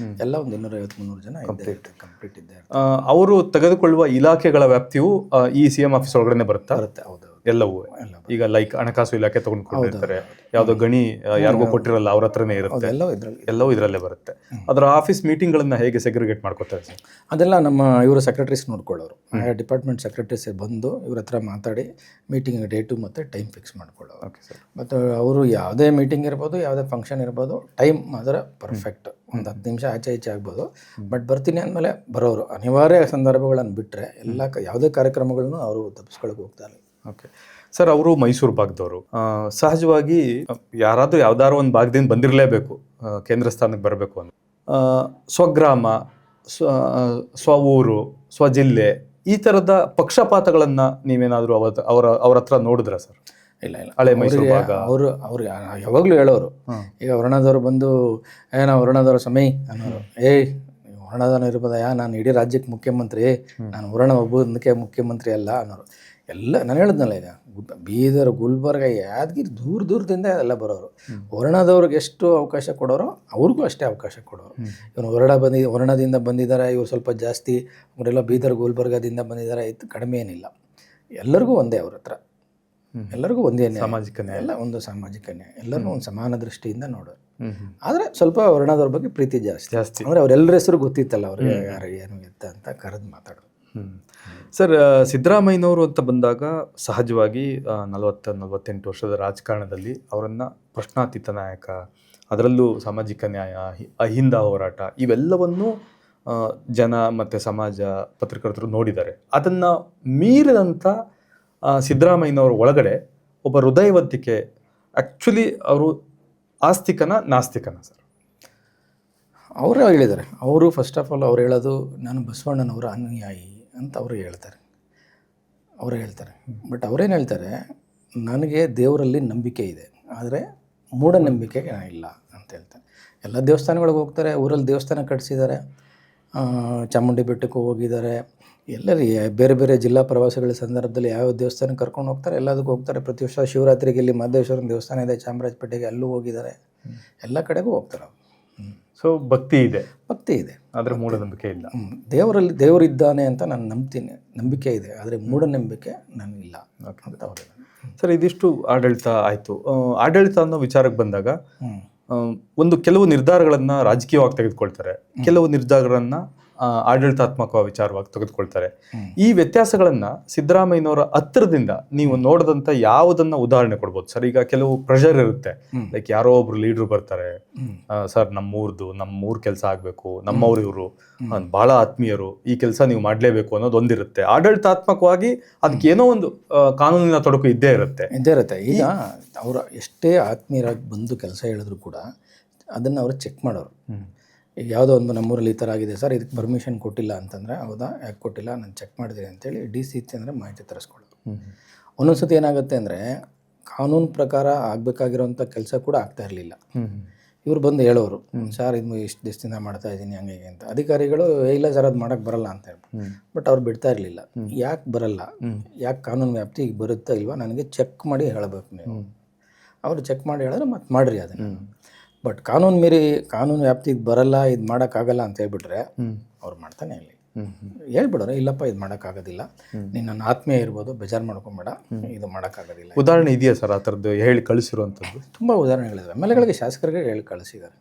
ಎಲ್ಲ ಒಂದು 250-300 ಜನ ಕಂಪ್ಲೀಟ್ ಇದ್ದೇ ಅವರು ತೆಗೆದುಕೊಳ್ಳುವ ಇಲಾಖೆಗಳ ವ್ಯಾಪ್ತಿಯು ಈ CM ಆಫೀಸ್ ಒಳಗಡೆ ಬರುತ್ತೆ. ಹೌದು. ಎಲ್ಲವೂ ಈಗ ಲೈಕ್ ಹಣಕಾಸು ಇಲಾಖೆ ತಗೊಂಡ್ಕೊಂಡಿರ್ತಾರೆ, ಯಾವುದೋ ಗಣಿ ಯಾರಿಗೋ ಕೊಟ್ಟಿರಲ್ಲ ಅವ್ರ ಹತ್ರನೇ ಇರುತ್ತೆ, ಎಲ್ಲವೂ ಇದರಲ್ಲೇ ಬರುತ್ತೆ. ಅದರ ಆಫೀಸ್ ಮೀಟಿಂಗ್ಗಳನ್ನ ಹೇಗೆ ಸೆಗ್ರಿಗೇಟ್ ಮಾಡ್ಕೋತಾರೆ ಸರ್? ಅದೆಲ್ಲ ನಮ್ಮ ಇವರು ಸೆಕ್ರೆಟರೀಸ್ ನೋಡ್ಕೊಳ್ಳೋರು, ಡಿಪಾರ್ಟ್ಮೆಂಟ್ ಸೆಕ್ರೆಟರೀಸ್ ಬಂದು ಇವ್ರ ಹತ್ರ ಮಾತಾಡಿ ಮೀಟಿಂಗ್ ಡೇಟು ಮತ್ತು ಟೈಮ್ ಫಿಕ್ಸ್ ಮಾಡ್ಕೊಳ್ಳೋರು. Okay sir. ಮತ್ತು ಅವರು ಯಾವುದೇ ಮೀಟಿಂಗ್ ಇರ್ಬೋದು, ಯಾವುದೇ ಫಂಕ್ಷನ್ ಇರ್ಬೋದು, ಟೈಮ್ ಮಾತ್ರ ಪರ್ಫೆಕ್ಟ್, ಒಂದು 10 ನಿಮಿಷ ಆಚೆ ಈಚೆ ಆಗ್ಬೋದು, ಬಟ್ ಬರ್ತೀನಿ ಅಂದಮೇಲೆ ಬರೋರು. ಅನಿವಾರ್ಯ ಸಂದರ್ಭಗಳನ್ನು ಬಿಟ್ಟರೆ ಎಲ್ಲ ಯಾವುದೇ ಕಾರ್ಯಕ್ರಮಗಳನ್ನು ಅವರು ತಪ್ಪಿಸ್ಕೊಳಕ್ಕೆ ಹೋಗ್ತಾರೆ. ಓಕೆ ಸರ್, ಅವರು ಮೈಸೂರು ಭಾಗದವರು. ಸಹಜವಾಗಿ ಯಾರಾದರೂ ಯಾವ್ದಾದ್ರು ಒಂದು ಭಾಗದಿಂದ ಬಂದಿರಲೇಬೇಕು ಕೇಂದ್ರ ಸ್ಥಾನಕ್ಕೆ ಬರಬೇಕು ಅಂತ. ಸ್ವಗ್ರಾಮ, ಸ್ವ ಊರು, ಸ್ವಜಿಲ್ಲೆ, ಈ ಥರದ ಪಕ್ಷಪಾತಗಳನ್ನು ನೀವೇನಾದರೂ ಅವ್ರ ಹತ್ರ ನೋಡಿದ್ರ ಸರ್? ಇಲ್ಲ. ಹಳೆ ಮೈಸೂರು ಭಾಗ ಅವ್ರು ಯಾವಾಗಲೂ ಹೇಳೋರು. ಈಗ ವರ್ಣದವರು ಬಂದು ನಾವು ವರ್ಣದವರು ಸಮಯ ಅನ್ನೋರು, ವರ್ಣದವನು ಇರ್ಬೋದಯ್ಯ, ನಾನು ಇಡೀ ರಾಜ್ಯಕ್ಕೆ ಮುಖ್ಯಮಂತ್ರಿ, ನಾನು ವರ್ಣ ಒಬ್ಬದಕ್ಕೆ ಮುಖ್ಯಮಂತ್ರಿ ಅಲ್ಲ ಅನ್ನೋರು. ಎಲ್ಲ ನಾನು ಹೇಳಿದ್ನಲ್ಲ, ಈಗ ಬೀದರ್, ಗುಲ್ಬರ್ಗ, ಯಾದಗಿರಿ ದೂರದಿಂದ ಎಲ್ಲ ಬರೋರು. ವರ್ಣದವ್ರಿಗೆ ಎಷ್ಟು ಅವಕಾಶ ಕೊಡೋರು ಅವ್ರಿಗೂ ಅಷ್ಟೇ ಅವಕಾಶ ಕೊಡೋರು. ಇವನು ವರ್ಣದಿಂದ ಬಂದಿದ್ದಾರೆ, ಇವ್ರು ಸ್ವಲ್ಪ ಜಾಸ್ತಿ, ಅವರೆಲ್ಲ ಬೀದರ್ ಗುಲ್ಬರ್ಗದಿಂದ ಬಂದಿದ್ದಾರೆ, ಇದು ಕಡಿಮೆ ಏನಿಲ್ಲ, ಎಲ್ಲರಿಗೂ ಒಂದೇ ಅವ್ರ ಹತ್ರ, ಎಲ್ಲರಿಗೂ ಒಂದೇ ಸಾಮಾಜಿಕ ನ್ಯಾಯ, ಎಲ್ಲ ಒಂದು ಸಾಮಾಜಿಕ ನ್ಯಾಯ, ಎಲ್ಲರೂ ಒಂದು ಸಮಾನ ದೃಷ್ಟಿಯಿಂದ ನೋಡೋರು. ಆದರೆ ಸ್ವಲ್ಪ ವರ್ಣದವ್ರ ಬಗ್ಗೆ ಪ್ರೀತಿ ಜಾಸ್ತಿ. ಅಂದರೆ ಅವರೆಲ್ಲರ ಹೆಸರು ಗೊತ್ತಿತ್ತಲ್ಲ ಅವ್ರಿಗೆ, ಯಾರು ಏನು ಎತ್ತ ಅಂತ ಕರೆದು ಮಾತಾಡೋರು. ಸರ್, ಸಿದ್ದರಾಮಯ್ಯನವರು ಅಂತ ಬಂದಾಗ ಸಹಜವಾಗಿ 40-48 ವರ್ಷದ ರಾಜಕಾರಣದಲ್ಲಿ ಅವರನ್ನು ಪ್ರಶ್ನಾತೀತ ನಾಯಕ, ಅದರಲ್ಲೂ ಸಾಮಾಜಿಕ ನ್ಯಾಯ, ಅಹಿಂದ ಹೋರಾಟ, ಇವೆಲ್ಲವನ್ನು ಜನ ಮತ್ತು ಸಮಾಜ, ಪತ್ರಕರ್ತರು ನೋಡಿದ್ದಾರೆ. ಅದನ್ನು ಮೀರಿದಂಥ ಸಿದ್ದರಾಮಯ್ಯನವರ ಒಳಗಡೆ ಒಬ್ಬ ಹೃದಯವಂತಿಕೆ, ಆ್ಯಕ್ಚುಲಿ ಅವರು ಆಸ್ತಿಕನ ನಾಸ್ತಿಕನ ಸರ್? ಅವರೇ ಹೇಳಿದ್ದಾರೆ. ಅವರು ಫಸ್ಟ್ ಆಫ್ ಆಲ್ ಅವ್ರು ಹೇಳೋದು, ನಾನು ಬಸವಣ್ಣನವರ ಅನುಯಾಯಿ ಅಂತ ಅವರು ಹೇಳ್ತಾರೆ. ಬಟ್ ಅವರೇನು ಹೇಳ್ತಾರೆ, ನನಗೆ ದೇವರಲ್ಲಿ ನಂಬಿಕೆ ಇದೆ, ಆದರೆ ಮೂಢನಂಬಿಕೆಗೆ ಇಲ್ಲ ಅಂತ ಹೇಳ್ತಾರೆ. ಎಲ್ಲ ದೇವಸ್ಥಾನಗಳಿಗೆ ಹೋಗ್ತಾರೆ, ಊರಲ್ಲಿ ದೇವಸ್ಥಾನ ಕಟ್ಟಿಸಿದ್ದಾರೆ, ಚಾಮುಂಡಿ ಬೆಟ್ಟಕ್ಕೂ ಹೋಗಿದ್ದಾರೆ, ಎಲ್ಲರೂ ಬೇರೆ ಬೇರೆ ಜಿಲ್ಲಾ ಪ್ರವಾಸಗಳ ಸಂದರ್ಭದಲ್ಲಿ ಯಾವ ದೇವಸ್ಥಾನಕ್ಕೆ ಕರ್ಕೊಂಡು ಹೋಗ್ತಾರೆ, ಎಲ್ಲದಕ್ಕೂ ಹೋಗ್ತಾರೆ. ಪ್ರತಿ ವರ್ಷ ಶಿವರಾತ್ರಿಗೆ ಇಲ್ಲಿ ಮಹದೇಶ್ವರನ ದೇವಸ್ಥಾನ ಇದೆ ಚಾಮರಾಜಪೇಟೆಗೆ, ಅಲ್ಲೂ ಹೋಗಿದ್ದಾರೆ, ಎಲ್ಲ ಕಡೆಗೂ ಹೋಗ್ತಾರೆ. ಸೊ ಭಕ್ತಿ ಇದೆ, ಆದರೆ ಮೂಢನಂಬಿಕೆ ಇಲ್ಲ. ದೇವರಿದ್ದಾನೆ ಅಂತ ನಾನು ನಂಬ್ತೀನಿ, ನಂಬಿಕೆ ಇದೆ, ಆದರೆ ಮೂಢನಂಬಿಕೆ ನನಗಿಲ್ಲ ಅಂತ ಅವರು. ಸರ್, ಇದಿಷ್ಟು ಆಡಳಿತ ಆಯಿತು. ಆಡಳಿತ ಅನ್ನೋ ವಿಚಾರಕ್ಕೆ ಬಂದಾಗ ಒಂದು ಕೆಲವು ನಿರ್ಧಾರಗಳನ್ನು ರಾಜಕೀಯವಾಗಿ ತೆಗೆದುಕೊಳ್ತಾರೆ, ಕೆಲವು ನಿರ್ಧಾರಗಳನ್ನು ಆಡಳಿತಾತ್ಮಕ ವಿಚಾರವಾಗಿ ತೆಗೆದುಕೊಳ್ತಾರೆ. ಈ ವ್ಯತ್ಯಾಸಗಳನ್ನ ಸಿದ್ದರಾಮಯ್ಯನವರ ಹತ್ತಿರದಿಂದ ನೀವು ನೋಡಿದಂತ ಯಾವುದನ್ನ ಉದಾಹರಣೆ ಕೊಡ್ಬೋದು ಸರ್? ಈಗ ಕೆಲವು ಪ್ರೆಷರ್ ಇರುತ್ತೆ, ಲೈಕ್ ಯಾರೋ ಒಬ್ರು ಲೀಡರ್ ಬರ್ತಾರೆ, ಸರ್ ನಮ್ಮೂರ್ ಕೆಲಸ ಆಗ್ಬೇಕು, ನಮ್ಮವ್ರು ಇವರು ಬಹಳ ಆತ್ಮೀಯರು, ಈ ಕೆಲಸ ನೀವು ಮಾಡ್ಲೇಬೇಕು ಅನ್ನೋದು ಒಂದಿರುತ್ತೆ. ಆಡಳಿತಾತ್ಮಕವಾಗಿ ಅದಕ್ಕೆ ಏನೋ ಒಂದು ಕಾನೂನಿನ ತೊಡಕು ಇದ್ದೇ ಇರುತ್ತೆ. ಈಗ ಅವರ ಎಷ್ಟೇ ಆತ್ಮೀಯರಾಗಿ ಬಂದು ಕೆಲಸ ಹೇಳಿದ್ರು ಕೂಡ ಅದನ್ನು ಅವರು ಚೆಕ್ ಮಾಡೋರು. ಈಗ ಯಾವುದೋ ಒಂದು ನಮ್ಮೂರಲ್ಲಿ ಈ ಥರ ಆಗಿದೆ ಸರ್, ಇದಕ್ಕೆ ಪರ್ಮಿಷನ್ ಕೊಟ್ಟಿಲ್ಲ ಅಂತಂದರೆ, ಹೌದಾ ಯಾಕೆ ಕೊಟ್ಟಿಲ್ಲ, ನಾನು ಚೆಕ್ ಮಾಡಿದ್ದೀನಿ ಅಂತೇಳಿ DC ಅಂದರೆ ಮಾಹಿತಿ ತರಿಸ್ಕೊಳ್ಳೋದು. ಒಂದೊಂದ್ಸತಿ ಏನಾಗುತ್ತೆ ಅಂದರೆ ಕಾನೂನು ಪ್ರಕಾರ ಆಗಬೇಕಾಗಿರೋಂಥ ಕೆಲಸ ಕೂಡ ಆಗ್ತಾ ಇರಲಿಲ್ಲ. ಇವ್ರು ಬಂದು ಹೇಳೋರು, ಸರ್ ಇದು ಇಷ್ಟು ದಿವಸದಿಂದ ಮಾಡ್ತಾ ಇದ್ದೀನಿ ಹಂಗೆ ಅಂತ. ಅಧಿಕಾರಿಗಳು ಇಲ್ಲ ಸರ್ ಅದು ಮಾಡೋಕ್ಕೆ ಬರಲ್ಲ ಅಂತ ಹೇಳ್ಬಿಟ್ಟು, ಬಟ್ ಅವ್ರು ಬಿಡ್ತಾ ಇರಲಿಲ್ಲ. ಯಾಕೆ ಬರಲ್ಲ, ಯಾಕೆ ಕಾನೂನು ವ್ಯಾಪ್ತಿ ಈಗ ಬರುತ್ತಾ ಇಲ್ವಾ, ನನಗೆ ಚೆಕ್ ಮಾಡಿ ಹೇಳಬೇಕು ನೀವು. ಅವರು ಚೆಕ್ ಮಾಡಿ ಹೇಳಿದ್ರೆ ಮತ್ತೆ ಮಾಡಿರಿ ಅದನ್ನು. ಬಟ್ ಕಾನೂನು ವ್ಯಾಪ್ತಿಗೆ ಬರಲ್ಲ, ಇದು ಮಾಡೋಕ್ಕಾಗಲ್ಲ ಅಂತ ಹೇಳ್ಬಿಟ್ರೆ ಅವ್ರು ಮಾಡ್ತಾನೆ ಇಲ್ಲಿ ಹೇಳ್ಬಿಡೋರು, ಇಲ್ಲಪ್ಪ ಇದು ಮಾಡೋಕ್ಕಾಗೋದಿಲ್ಲ, ನೀನು ನನ್ನ ಆತ್ಮೀಯ ಇರ್ಬೋದು, ಬೇಜಾರು ಮಾಡ್ಕೊಂಬೇಡ, ಇದು ಮಾಡೋಕ್ಕಾಗೋದಿಲ್ಲ. ಉದಾಹರಣೆ ಇದೆಯಾ ಸರ್ ಆ ಥರದ್ದು ಹೇಳಿ ಕಳಿಸಿರುವಂಥದ್ದು? ತುಂಬ ಉದಾಹರಣೆಗಳಿವೆ. MLAಗಳಿಗೆ ಶಾಸಕರಿಗೆ ಹೇಳಿ ಕಳಿಸಿದ್ದಾರೆ,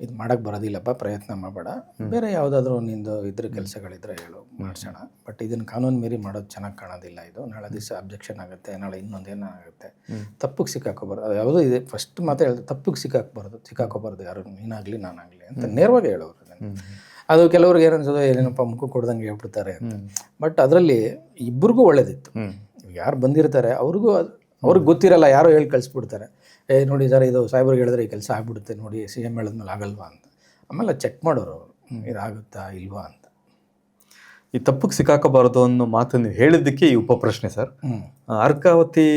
ಇದು ಮಾಡೋಕ್ಕೆ ಬರೋದಿಲ್ಲಪ್ಪ, ಪ್ರಯತ್ನ ಮಾಡಬೇಡ, ಬೇರೆ ಯಾವುದಾದ್ರೂ ನಿಂದು ಇದ್ರ ಕೆಲಸಗಳಿದ್ರೆ ಹೇಳು, ಮಾಡಿಸೋಣ, ಬಟ್ ಇದನ್ನು ಕಾನೂನು ಮೀರಿ ಮಾಡೋದು ಚೆನ್ನಾಗಿ ಕಾಣೋದಿಲ್ಲ, ಇದು ನಾಳೆ ದಿವಸ ಅಬ್ಜೆಕ್ಷನ್ ಆಗುತ್ತೆ, ನಾಳೆ ಇನ್ನೊಂದೇನೋ ಆಗುತ್ತೆ, ತಪ್ಪಿಗೆ ಸಿಕ್ಕಾಕೋಬಾರ್ದು. ಅದು ಯಾವುದೋ ಇದೆ ಫಸ್ಟ್ ಮಾತೇ ಹೇಳಿದೆ, ತಪ್ಪಿಗೆ ಸಿಕ್ಕಾಕೋಬಾರ್ದು ಯಾರು, ನೀನಾಗಲಿ ನಾನಾಗಲಿ ಅಂತ ನೇರವಾಗಿ ಹೇಳೋರು. ಅದು ಕೆಲವ್ರಿಗೆ ಏನನ್ಸೋದು, ಏನೇನಪ್ಪ ಮುಖ ಕೊಡ್ದಂಗೆ ಹೇಳ್ಬಿಡ್ತಾರೆ ಅಂತ. ಬಟ್ ಅದರಲ್ಲಿ ಇಬ್ಬರಿಗೂ ಒಳ್ಳೇದಿತ್ತು. ಯಾರು ಬಂದಿರ್ತಾರೆ ಅವ್ರಿಗೆ ಗೊತ್ತಿರಲ್ಲ, ಯಾರೋ ಹೇಳಿ ಕಳಿಸ್ಬಿಡ್ತಾರೆ, ನೋಡಿ ಸರ್ ಇದು ಸಾಹೇಬ್ರಿಗೆ ಹೇಳಿದ್ರೆ ಈ ಕೆಲಸ ಆಗ್ಬಿಡುತ್ತೆ ನೋಡಿ, CM ಹೇಳಿದ್ಮೇಲೆ ಆಗಲ್ವಾ ಅಂತ. ಆಮೇಲೆ ಚೆಕ್ ಮಾಡೋರು ಅವರು, ಇದಾಗುತ್ತಾ ಇಲ್ವಾ ಅಂತ. ಈ ತಪ್ಪಿಗೆ ಸಿಕ್ಕಾಕಬಾರದು ಅನ್ನೋ ಮಾತನ್ನು ಹೇಳಿದ್ದಕ್ಕೆ ಈ ಉಪಪ್ರಶ್ನೆ ಸರ್. ಅರ್ಕಾವತಿ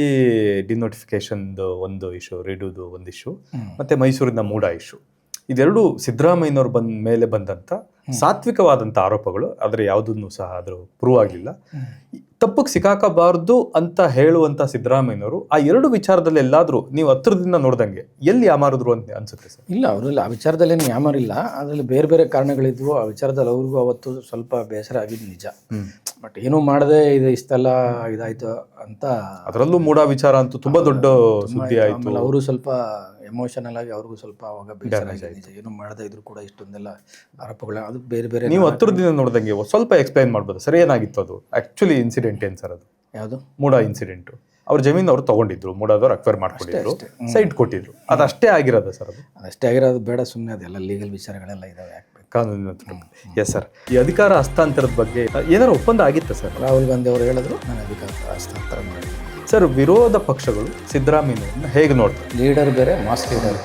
ಡಿನೋಟಿಫಿಕೇಶನ್ದು ಒಂದು ಇಶ್ಯೂ, ರೆಡ್ಯೂದು ಒಂದು ಇಶ್ಯೂ, ಮತ್ತೆ ಮೈಸೂರಿನ ಮೂಡ ಇಶ್ಯೂ, ಇದೆರಡು ಸಿದ್ದರಾಮಯ್ಯನವ್ರು ಮೇಲೆ ಬಂದಂಥ ಸಾತ್ವಿಕವಾದಂಥ ಆರೋಪಗಳು. ಆದರೆ ಯಾವುದನ್ನು ಸಹ ಅದ್ರ ಪ್ರೂವ್ ಆಗಲಿಲ್ಲ. ತಪ್ಪಿಗೆ ಸಿಕ್ಕಾಕಬಾರ್ದು ಅಂತ ಹೇಳುವಂತ ಸಿದ್ದರಾಮಯ್ಯನವರು ಆ ಎರಡು ವಿಚಾರದಲ್ಲಿ ಎಲ್ಲಾದ್ರೂ ನೀವು ಹತ್ರದಿಂದ ನೋಡ್ದಂಗೆ ಎಲ್ಲಿ ಯಾಮಾರಿದ್ರು ಅಂತ ಅನ್ಸುತ್ತೆ ಸರ್? ಇಲ್ಲ, ಅವರಲ್ಲಿ ಆ ವಿಚಾರದಲ್ಲೇನು ಯಾಮಾರಿಲ್ಲ. ಅದರಲ್ಲಿ ಬೇರೆ ಬೇರೆ ಕಾರಣಗಳಿದ್ವು. ಆ ವಿಚಾರದಲ್ಲಿ ಅವ್ರಿಗೂ ಅವತ್ತು ಸ್ವಲ್ಪ ಬೇಸರ ಆಗಿದ್ದು ನಿಜ. ಬಟ್ ಏನೂ ಮಾಡದೆ ಇದು ಇಷ್ಟೆಲ್ಲ ಇದಾಯ್ತು ಅಂತ. ಅದರಲ್ಲೂ ಮೂಡ ವಿಚಾರ ಅಂತೂ ತುಂಬಾ ದೊಡ್ಡ ಸುದ್ದಿ ಆಯ್ತು. ಆಮೇಲೆ ಅವರು ಸ್ವಲ್ಪ ಎಮೋಷನಲ್ ಆಗಿ ಅವ್ರಿಗೂ ಸ್ವಲ್ಪ ಅವಾಗ ಬೇಸರ ಆಗಿದೆ ನಿಜ. ಏನು ಮಾಡದೇ ಇದ್ರು ಕೂಡ ಇಷ್ಟೊಂದೆಲ್ಲ ಆರೋಪಗಳು, ಅದು ಬೇರೆ ಬೇರೆ. ನೀವು ಹತ್ರದಿಂದ ನೋಡ್ದಂಗೆ ಸ್ವಲ್ಪ ಎಕ್ಸ್ಪ್ಲೈನ್ ಮಾಡ್ಬೋದು ಸರ್, ಏನಾಗಿತ್ತು ಅದು ಆಕ್ಚುಲಿ ಇನ್ಸಿಡೆಂಟ್ ಏನ್ ಸರ್? ಅದು ಯಾವುದು ಮೂಡ ಇನ್ಸಿಡೆಂಟ್? ಅವ್ರ ಜಮೀನು ಅವ್ರು ತಗೊಂಡಿದ್ರು, ಮೂಡದವ್ರು ಅಕ್ವೈರ್ ಮಾಡ್ಕೊಂಡಿದ್ರು, ಸೈಟ್ ಕೊಟ್ಟಿದ್ರು, ಅದಷ್ಟೇ ಆಗಿರೋದ ಸರ್? ಅದು ಅದಷ್ಟೇ ಆಗಿರೋದು ಬೇಡ, ಸುಮ್ಮನೆ ಅದೆಲ್ಲ ಲೀಗಲ್ ವಿಚಾರಗಳೆಲ್ಲ ಇದಾವೆ, ಯಾಕೆ ಬೇಕು ಕಾನೂನಿನ. Yes sir. ಈ ಅಧಿಕಾರ ಹಸ್ತಾಂತರದ ಬಗ್ಗೆ ಏನಾದ್ರು ಒಪ್ಪಂದ ಆಗಿತ್ತ ಸರ್? ರಾಹುಲ್ ಗಾಂಧಿ ಅವರು ಹೇಳಿದ್ರು, ನಾನು ಅಧಿಕಾರ ಹಸ್ತಾಂತರ ಮಾಡಿ. ಸರ್, ವಿರೋಧ ಪಕ್ಷಗಳು ಸಿದ್ದರಾಮಯ್ಯನವ್ರನ್ನ ಹೇಗೆ ನೋಡ್ತಾರೆ? ಲೀಡರ್ ಬೇರೆ, ಮಾಸ್ ಲೀಡರ್.